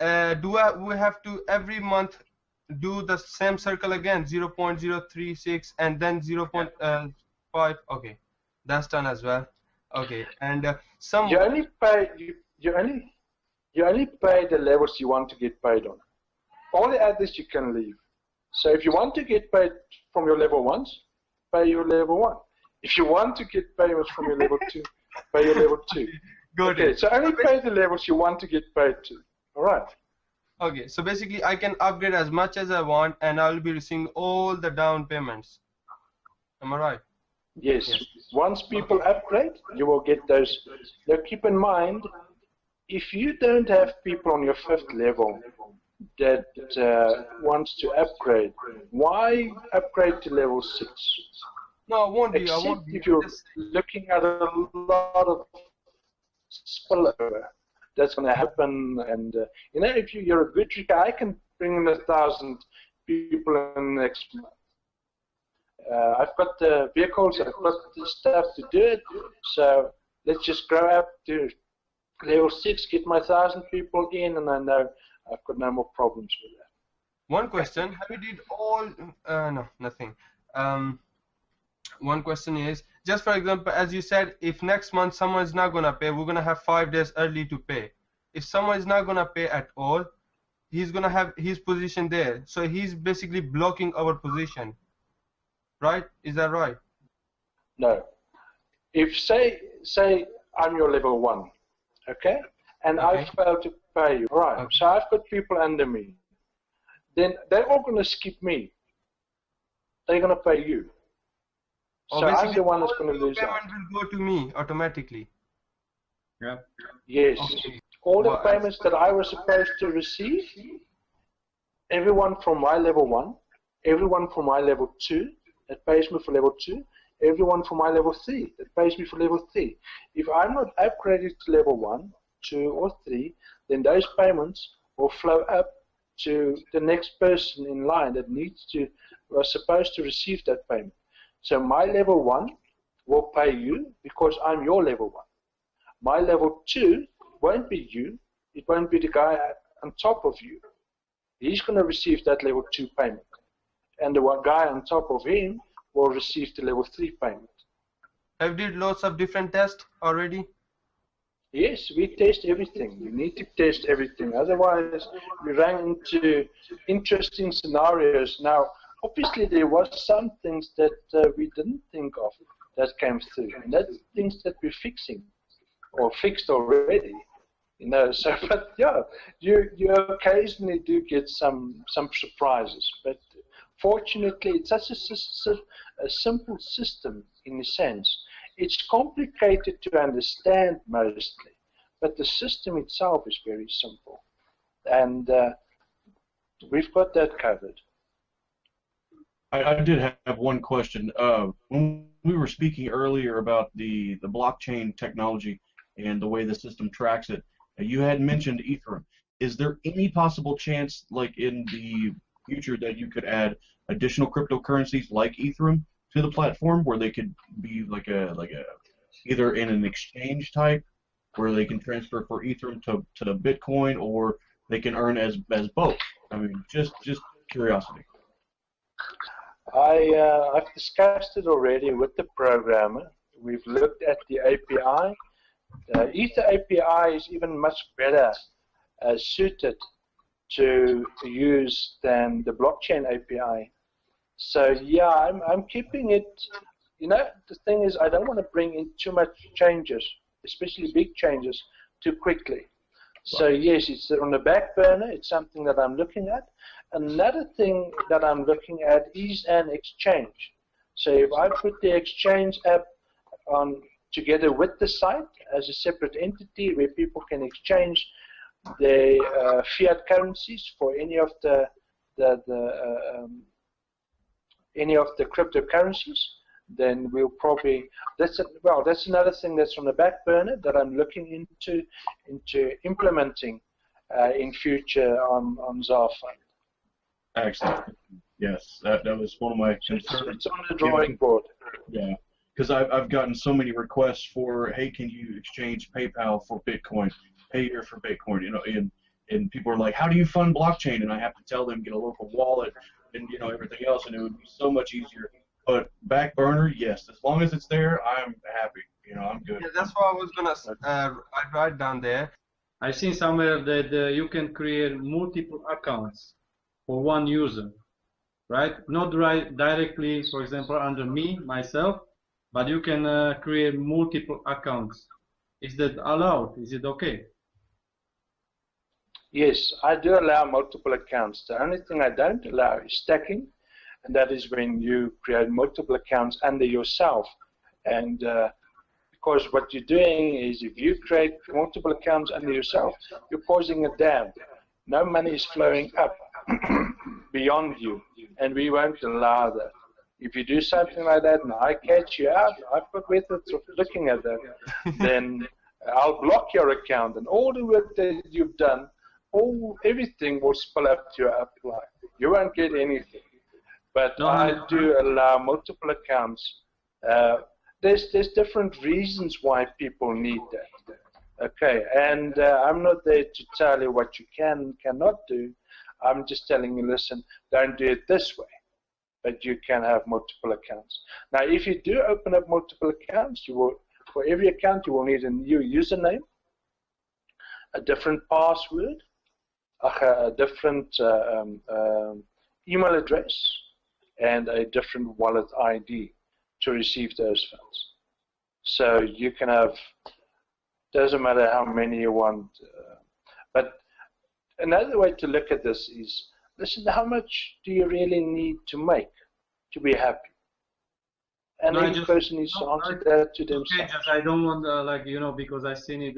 we have to every month do the same circle again, 0.036 and then 0.5? Okay, that's done as well. Okay, and you only pay the levels you want to get paid on. All the others you can leave. So if you want to get paid from your level 1s, pay your level 1. If you want to get payments from your level 2, pay your level 2. Good. Okay, so only pay the levels you want to get paid to. All right. Okay, so basically I can upgrade as much as I want, and I'll be receiving all the down payments. Am I right? Yes. Once people upgrade, you will get those. Now keep in mind, if you don't have people on your 5th level that wants to upgrade, why upgrade to level 6? No, I won't be. Except I won't be. if you're looking at a lot of spillover that's going to happen, and if you're a good guy, I can bring in 1,000 people in the next month. I've got the vehicles, I've got the stuff to do it, so let's just grow up to level 6, get my 1,000 people in, and I know I've got no more problems with that. One question: have you did all? No, nothing. One question is, just for example, as you said, if next month someone is not gonna pay, we're gonna have 5 days early to pay. If someone is not gonna pay at all, he's gonna have his position there. So he's basically blocking our position, right? Is that right? No. If say I'm your level 1, okay, and I fail to pay you, right? So I've got people under me. Then they're all going to skip me. They're going to pay you. So I'm the one that's going to lose out. Payment will go to me automatically. Yeah. Yes. All the payments that I was supposed to receive, everyone from my level 1, everyone from my level 2 that pays me for level 2, everyone from my level 3 that pays me for level 3. If I'm not upgraded to level 1, 2, or 3, then those payments will flow up to the next person in line that was supposed to receive that payment. So my level 1 will pay you because I'm your level 1. My level 2 won't be you. It won't be the guy on top of you. He's going to receive that level 2 payment. And the one guy on top of him will receive the level 3 payment. Have you did lots of different tests already? Yes, we test everything. We need to test everything. Otherwise, we run into interesting scenarios. Now, obviously, there was some things that we didn't think of that came through. And that's things that we're fixing or fixed already. You know, so, but yeah, you occasionally do get some surprises. But fortunately, it's such a simple system in a sense. It's complicated to understand mostly, but the system itself is very simple. And we've got that covered. I did have one question. When we were speaking earlier about the blockchain technology and the way the system tracks it, you had mentioned Ethereum. Is there any possible chance, like in the future, that you could add additional cryptocurrencies like Ethereum to the platform, where they could be like a either in an exchange type, where they can transfer for Ethereum to Bitcoin, or they can earn as both? I mean, just curiosity. I've discussed it already with the programmer. We've looked at the API. The Ether API is even much better suited to use than the blockchain API. So yeah, I'm keeping it. You know, the thing is, I don't want to bring in too much changes, especially big changes, too quickly. So yes, it's on the back burner. It's something that I'm looking at. Another thing that I'm looking at is an exchange. So if I put the exchange app on together with the site as a separate entity where people can exchange their fiat currencies for any of the cryptocurrencies, then we'll probably that's another thing that's on the back burner that I'm looking into implementing in future on ZarFund. Excellent. Yes, that was one of my concerns. It's on the drawing board. Yeah, because I've gotten so many requests for, hey, can you exchange PayPal for Bitcoin, Payer for Bitcoin, you know, and people are like, how do you fund blockchain? And I have to tell them, get a local wallet and, you know, everything else, and it would be so much easier. But back burner, yes, as long as it's there, I'm happy. You know, I'm good. Yeah, that's what I was gonna write down there. I've seen somewhere that you can create multiple accounts for one user, right? Not directly, for example, under myself, but you can create multiple accounts. Is that allowed? Is it okay? Yes, I do allow multiple accounts. The only thing I don't allow is stacking, and that is when you create multiple accounts under yourself. And because what you're doing is, if you create multiple accounts under yourself, you're causing a dam. No money is flowing up beyond you, and we won't allow that. If you do something like that and I catch you out, I've got methods of looking at that, then I'll block your account, and all the work that you've done, everything will spill up to your upline. You won't get anything. But I do allow multiple accounts. There's different reasons why people need that. Okay, and I'm not there to tell you what you can and cannot do. I'm just telling you, listen, don't do it this way. But you can have multiple accounts. Now, if you do open up multiple accounts, you will, for every account, you will need a new username, a different password, a different email address and a different wallet ID to receive those funds. So you can have, doesn't matter how many you want, but another way to look at this is, listen, how much do you really need to make to be happy? And no, each person needs to answer that to themselves. Okay, just I don't want like because I've seen it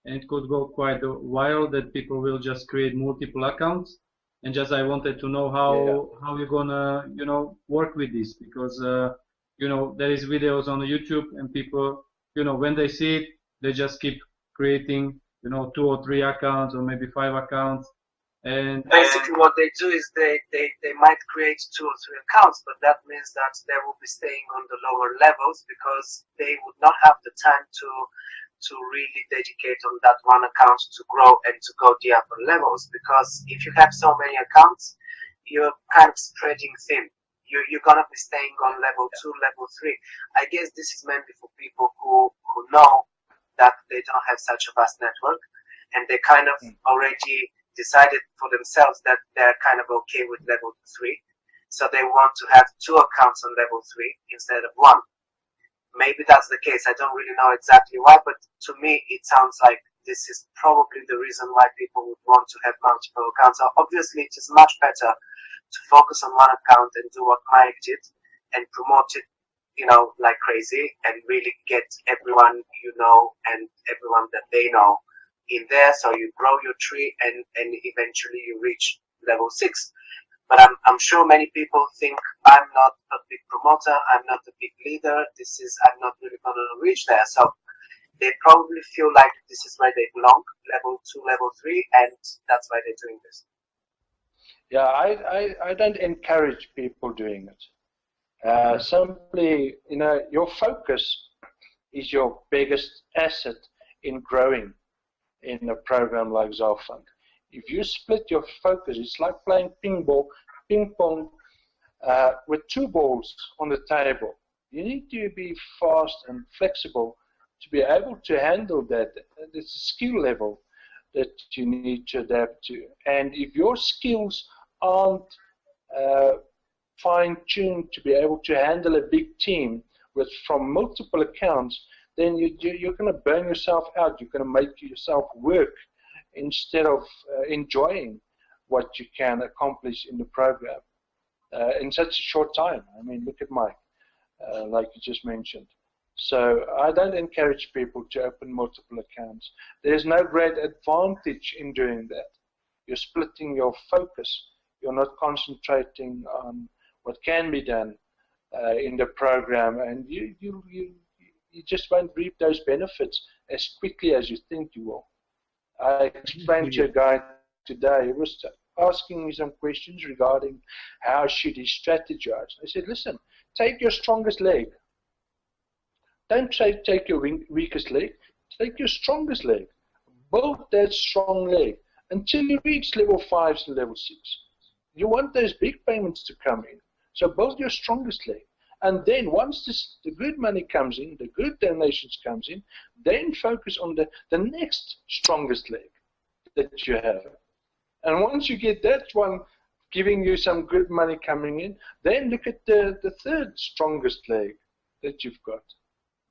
and it could go quite viral that people will just create multiple accounts, and just I wanted to know how you're gonna work with this, because there is videos on YouTube and people when they see it they just keep creating 2 or 3 accounts or maybe 5 accounts. And basically what they do is they might create 2 or 3 accounts, but that means that they will be staying on the lower levels because they would not have the time to really dedicate on that one account to grow and to go the upper levels. Because if you have so many accounts, you're kind of spreading thin. You're gonna be staying on level 2, level 3. I guess this is mainly for people who know that they don't have such a vast network, and they kind of already decided for themselves that they're kind of okay with level 3, so they want to have 2 accounts on level 3 instead of 1. Maybe that's the case. I don't really know exactly why, but to me it sounds like this is probably the reason why people would want to have multiple accounts. So obviously it is much better to focus on one account and do what Mike did and promote it like crazy, and really get everyone and everyone that they know in there, so you grow your tree and eventually you reach level 6. But I'm sure many people think I'm not a big promoter, I'm not a big leader, I'm not really going to reach there. So they probably feel like this is where they belong, level 2, level 3, and that's why they're doing this. Yeah, I don't encourage people doing it. Simply, your focus is your biggest asset in growing in a program like ZarFund. If you split your focus, it's like playing ping pong with 2 balls on the table. You need to be fast and flexible to be able to handle that. It's a skill level that you need to adapt to. And if your skills aren't fine-tuned to be able to handle a big team from multiple accounts, then you're going to burn yourself out. You're going to make yourself work instead of enjoying what you can accomplish in the program in such a short time. I mean, look at Mike, like you just mentioned. So I don't encourage people to open multiple accounts. There's no great advantage in doing that. You're splitting your focus. You're not concentrating on what can be done in the program, and you just won't reap those benefits as quickly as you think you will. I explained to a guy today, he was asking me some questions regarding how should he strategize. I said, listen, take your strongest leg. Don't take your weakest leg, take your strongest leg. Build that strong leg until you reach level 5s and level 6. You want those big payments to come in, so build your strongest leg. And then once the good money comes in, the good donations comes in, then focus on the next strongest leg that you have. And once you get that one giving you some good money coming in, then look at the third strongest leg that you've got.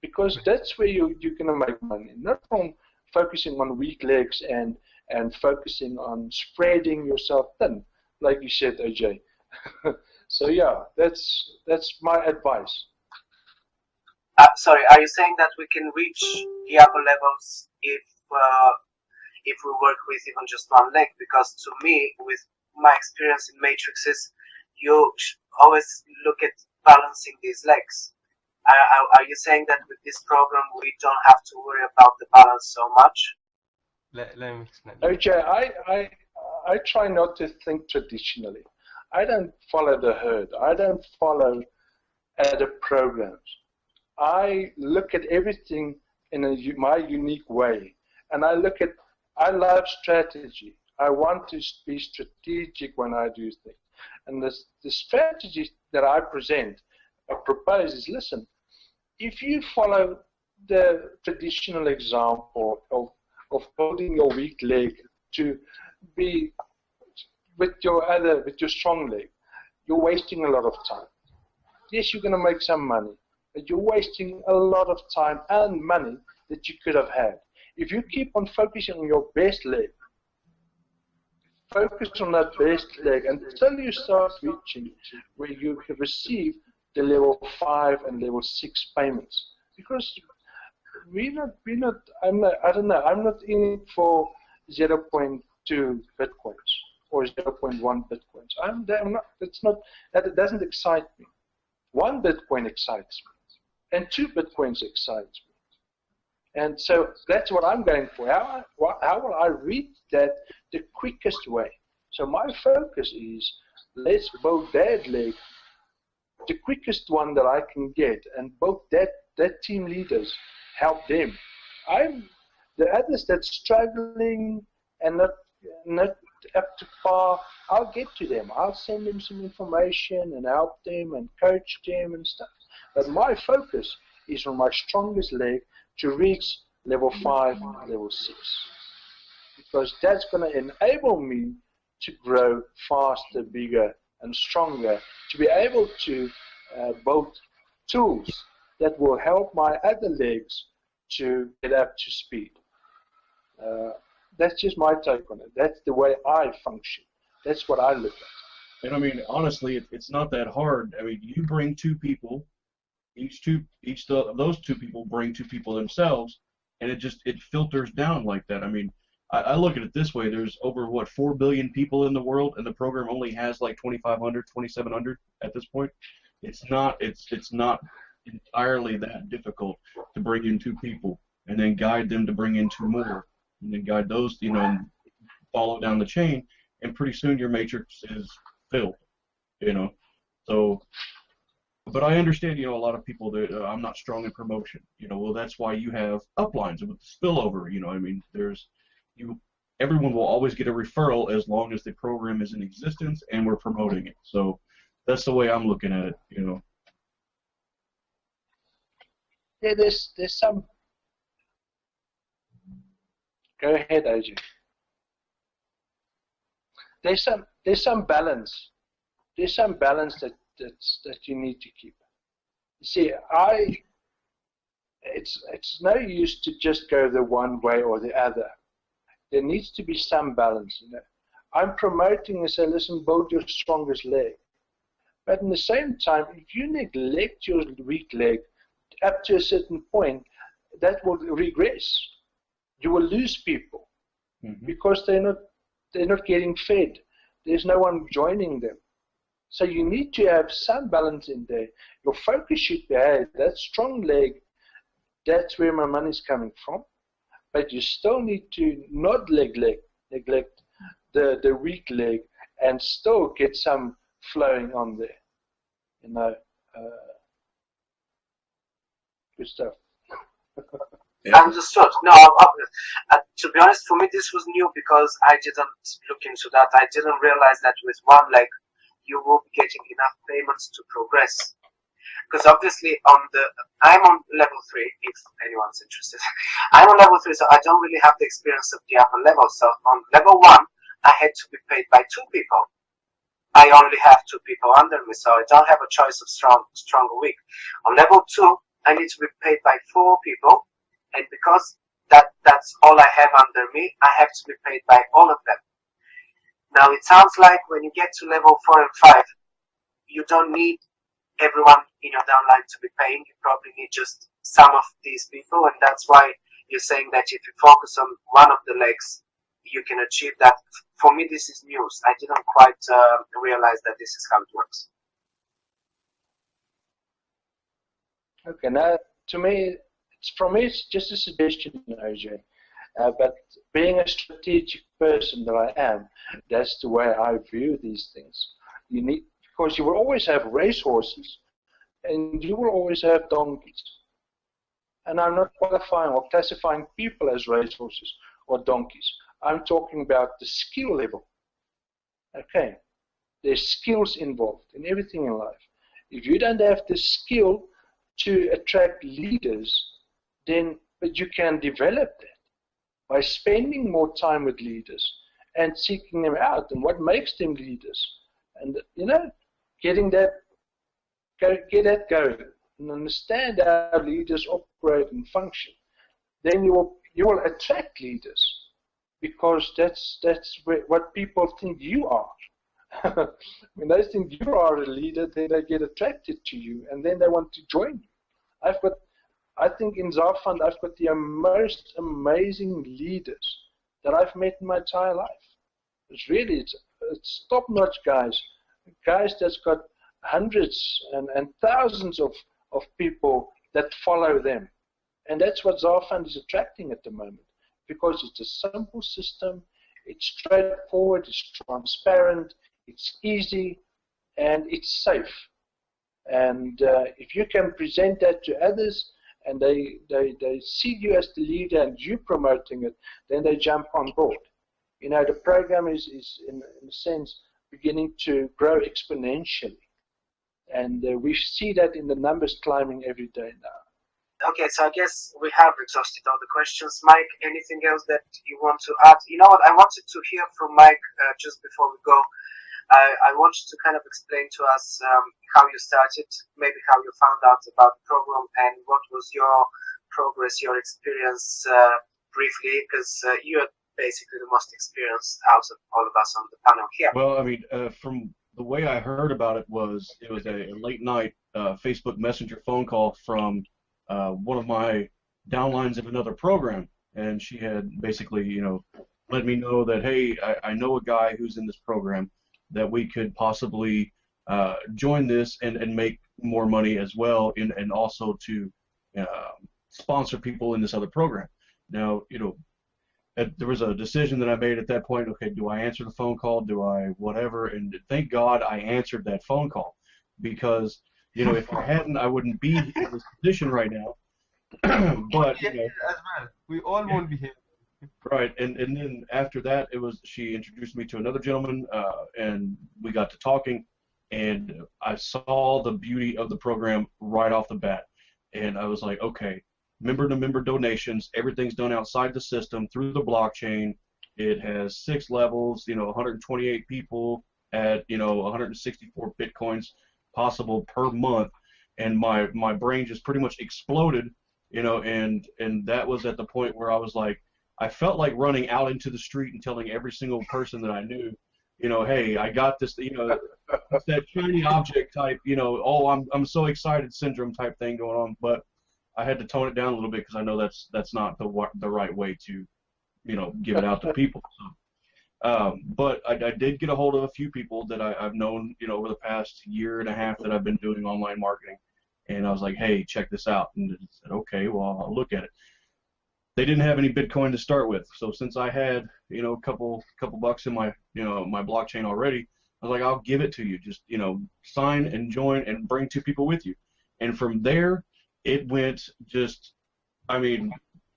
Because that's where you're going to make money, not from focusing on weak legs and focusing on spreading yourself thin, like you said, AJ. So yeah, that's my advice. Sorry, are you saying that we can reach the upper levels if we work with even just one leg? Because to me, with my experience in matrices, you always look at balancing these legs. Are you saying that with this program we don't have to worry about the balance so much? Let me explain. OJ, I try not to think traditionally. I don't follow the herd. I don't follow other programs. I look at everything in my unique way, and I love strategy. I want to be strategic when I do things. And the strategy that I propose is, listen, if you follow the traditional example of building your weak leg to be with your strong leg, you're wasting a lot of time. Yes, you're going to make some money, but you're wasting a lot of time and money that you could have had. If you keep on focusing on your best leg, focus on that best leg until you start reaching where you can receive the level 5 and level 6 payments. Because I'm not in it for 0.2 bitcoins or 0.1 bitcoins. That doesn't excite me. 1 bitcoin excites me, and 2 bitcoins excites me. And so that's what I'm going for. How will I reach that the quickest way? So my focus is, let's build that leg, the quickest one that I can get, and both that team leaders, help them. The others that's struggling and not up to par, I'll get to them. I'll send them some information and help them and coach them and stuff. But my focus is on my strongest leg to reach level 5, level 6. Because that's going to enable me to grow faster, bigger, and stronger, to be able to build tools that will help my other legs to get up to speed. That's just my take on it. That's the way I function. That's what I look at. And I mean, honestly, it's not that hard. I mean, you bring 2 people, each of those 2 people bring 2 people themselves, and it filters down like that. I mean, I look at it this way: there's over 4 billion people in the world, and the program only has like 2,500, 2,700 at this point. It's not entirely that difficult to bring in 2 people and then guide them to bring in 2 more, and then guide those, and follow down the chain, and pretty soon your matrix is filled, So, but I understand, a lot of people that I'm not strong in promotion, well, that's why you have uplines with spillover, I mean, everyone will always get a referral as long as the program is in existence and we're promoting it. So that's the way I'm looking at it, Yeah, there's some. Go ahead, AJ. There's some balance. There's some balance that you need to keep. You see, it's no use to just go the one way or the other. There needs to be some balance. I'm promoting and say, listen, build your strongest leg. But in the same time, if you neglect your weak leg up to a certain point, that will regress. You will lose people because they're not getting fed. There's no one joining them. So you need to have some balance in there. Your focus should be, hey, that strong leg, that's where my money's coming from. But you still need to not neglect the weak leg and still get some flowing on there. Good stuff. Understood. No, to be honest, for me this was new because I didn't look into that. I didn't realize that with one leg you will be getting enough payments to progress. Because obviously I'm on level 3, if anyone's interested. I'm on level 3, so I don't really have the experience of the upper level. So on level 1, I had to be paid by 2 people. I only have 2 people under me, so I don't have a choice of strong or weak. On level 2, I need to be paid by 4 people, and because that's all I have under me, I have to be paid by all of them. Now it sounds like when you get to level 4 and 5, you don't need everyone in your downline to be paying. You probably need just some of these people, and that's why you're saying that if you focus on one of the legs, you can achieve that. For me, this is news. I didn't quite realize that this is how it works. Okay, now to me, it's just a suggestion, OJ. But being a strategic person that I am, that's the way I view these things. Because you will always have racehorses, and you will always have donkeys. And I'm not qualifying or classifying people as racehorses or donkeys. I'm talking about the skill level. Okay, there's skills involved in everything in life. If you don't have the skill to attract leaders, but you can develop that by spending more time with leaders and seeking them out and what makes them leaders. And, you know, getting that, get that going and understand how leaders operate and function. Then you will attract leaders, because that's what people think you are. When they think you are a leader, then they get attracted to you, and then they want to join you. I think in ZarFund, I've got the most amazing leaders that I've met in my entire life. It's top-notch guys that's got hundreds and thousands of people that follow them. And that's what ZarFund is attracting at the moment, because it's a simple system, it's straightforward, it's transparent, it's easy, and it's safe. And if you can present that to others, and they see you as the leader and you promoting it, then they jump on board. You know, the program is in a sense beginning to grow exponentially, and we see that in the numbers climbing every day now. Okay, so I guess we have exhausted all the questions. Mike, anything else that you want to add? You know what, I wanted to hear from Mike just before we go. I want you to kind of explain to us how you started, maybe how you found out about the program, and what was your progress, your experience briefly, because you're basically the most experienced out of all of us on the panel here. Well, I mean, from the way I heard about it was a late night Facebook Messenger phone call from one of my downlines of another program, and she had basically, you know, let me know that, hey, I know a guy who's in this program, that we could possibly join this and make more money as well, and also to sponsor people in this other program. Now, you know, there was a decision that I made at that point. Okay, do I answer the phone call? Do I whatever? And thank God I answered that phone call, because, you know, if I hadn't, I wouldn't be in this position right now. But, you know, as well. We all won't be here. right, and then after that, she introduced me to another gentleman, and we got to talking, and I saw the beauty of the program right off the bat, and I was like, okay, member-to-member donations, everything's done outside the system through the blockchain. It has 6 levels, you know, 128 people at, you know, 164 Bitcoins possible per month, and my brain just pretty much exploded, you know, and that was at the point where I was like, I felt like running out into the street and telling every single person that I knew, you know, hey, I got this, you know, it's that shiny object type, you know, oh, I'm so excited syndrome type thing going on. But I had to tone it down a little bit, because I know that's not the right way to, you know, give it out to people. So, but I did get a hold of a few people that I've known, you know, over the past year and a half that I've been doing online marketing, and I was like, hey, check this out, and they said, okay, well, I'll look at it. They didn't have any Bitcoin to start with, so since I had, you know, a couple bucks in my, you know, my blockchain already, I was like, I'll give it to you. Just, you know, sign and join and bring 2 people with you. And from there, it went just, I mean,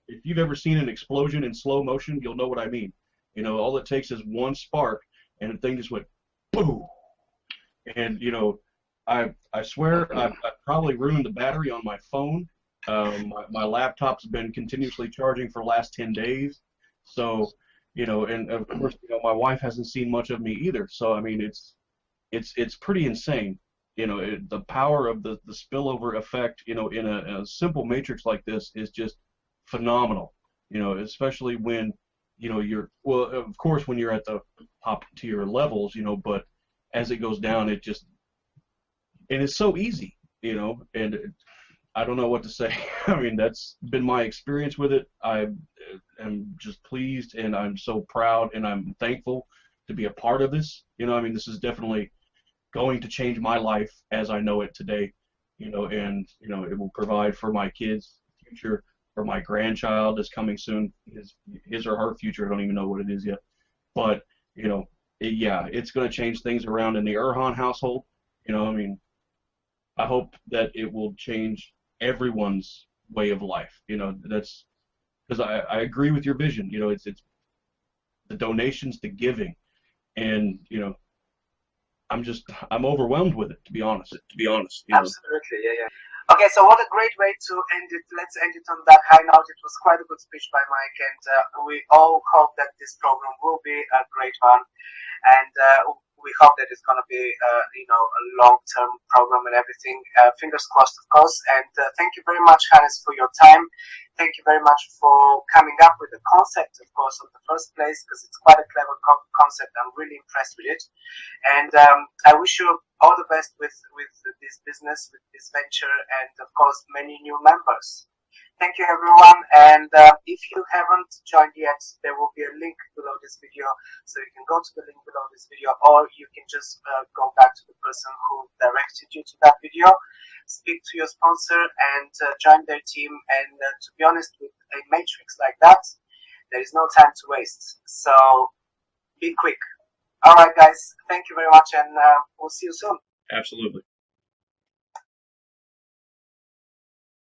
if you've ever seen an explosion in slow motion, you'll know what I mean. You know, all it takes is one spark, and the thing just went boom. And, you know, I swear I probably ruined the battery on my phone. My laptop's been continuously charging for the last 10 days. So, you know, and of course, you know, my wife hasn't seen much of me either. So, I mean, it's pretty insane. You know, the power of the spillover effect, you know, in a simple matrix like this is just phenomenal. You know, especially when, you know, well, of course, when you're at the top tier levels, you know, but as it goes down, and it's so easy, you know, and I don't know what to say. I mean, that's been my experience with it. I am just pleased, and I'm so proud, and I'm thankful to be a part of this. You know, I mean, this is definitely going to change my life as I know it today, you know, and, you know, it will provide for my kids' future, for my grandchild that's coming soon, his or her future. I don't even know what it is yet. But, you know, yeah, it's going to change things around in the Uhrhan household. You know, I mean, I hope that it will change everyone's way of life. You know, that's because I agree with your vision. You know, it's the donations, the giving, and, you know, I'm overwhelmed with it, to be honest. Absolutely, yeah. Okay, so what a great way to end it. Let's end it on that high note. It was quite a good speech by Mike, and we all hope that this program will be a great one. And we hope that it's going to be, a long-term program and everything. Fingers crossed, of course. And thank you very much, Hannes, for your time. Thank you very much for coming up with the concept, of course, in the first place, because it's quite a clever concept. I'm really impressed with it. And I wish you all the best with this business, with this venture, and, of course, many new members. Thank you, everyone. And if you haven't joined yet, there will be a link below this video. So you can go to the link below this video, or you can just go back to the person who directed you to that video, speak to your sponsor, and join their team. And to be honest, with a matrix like that, there is no time to waste. So be quick. All right, guys. Thank you very much, and we'll see you soon. Absolutely.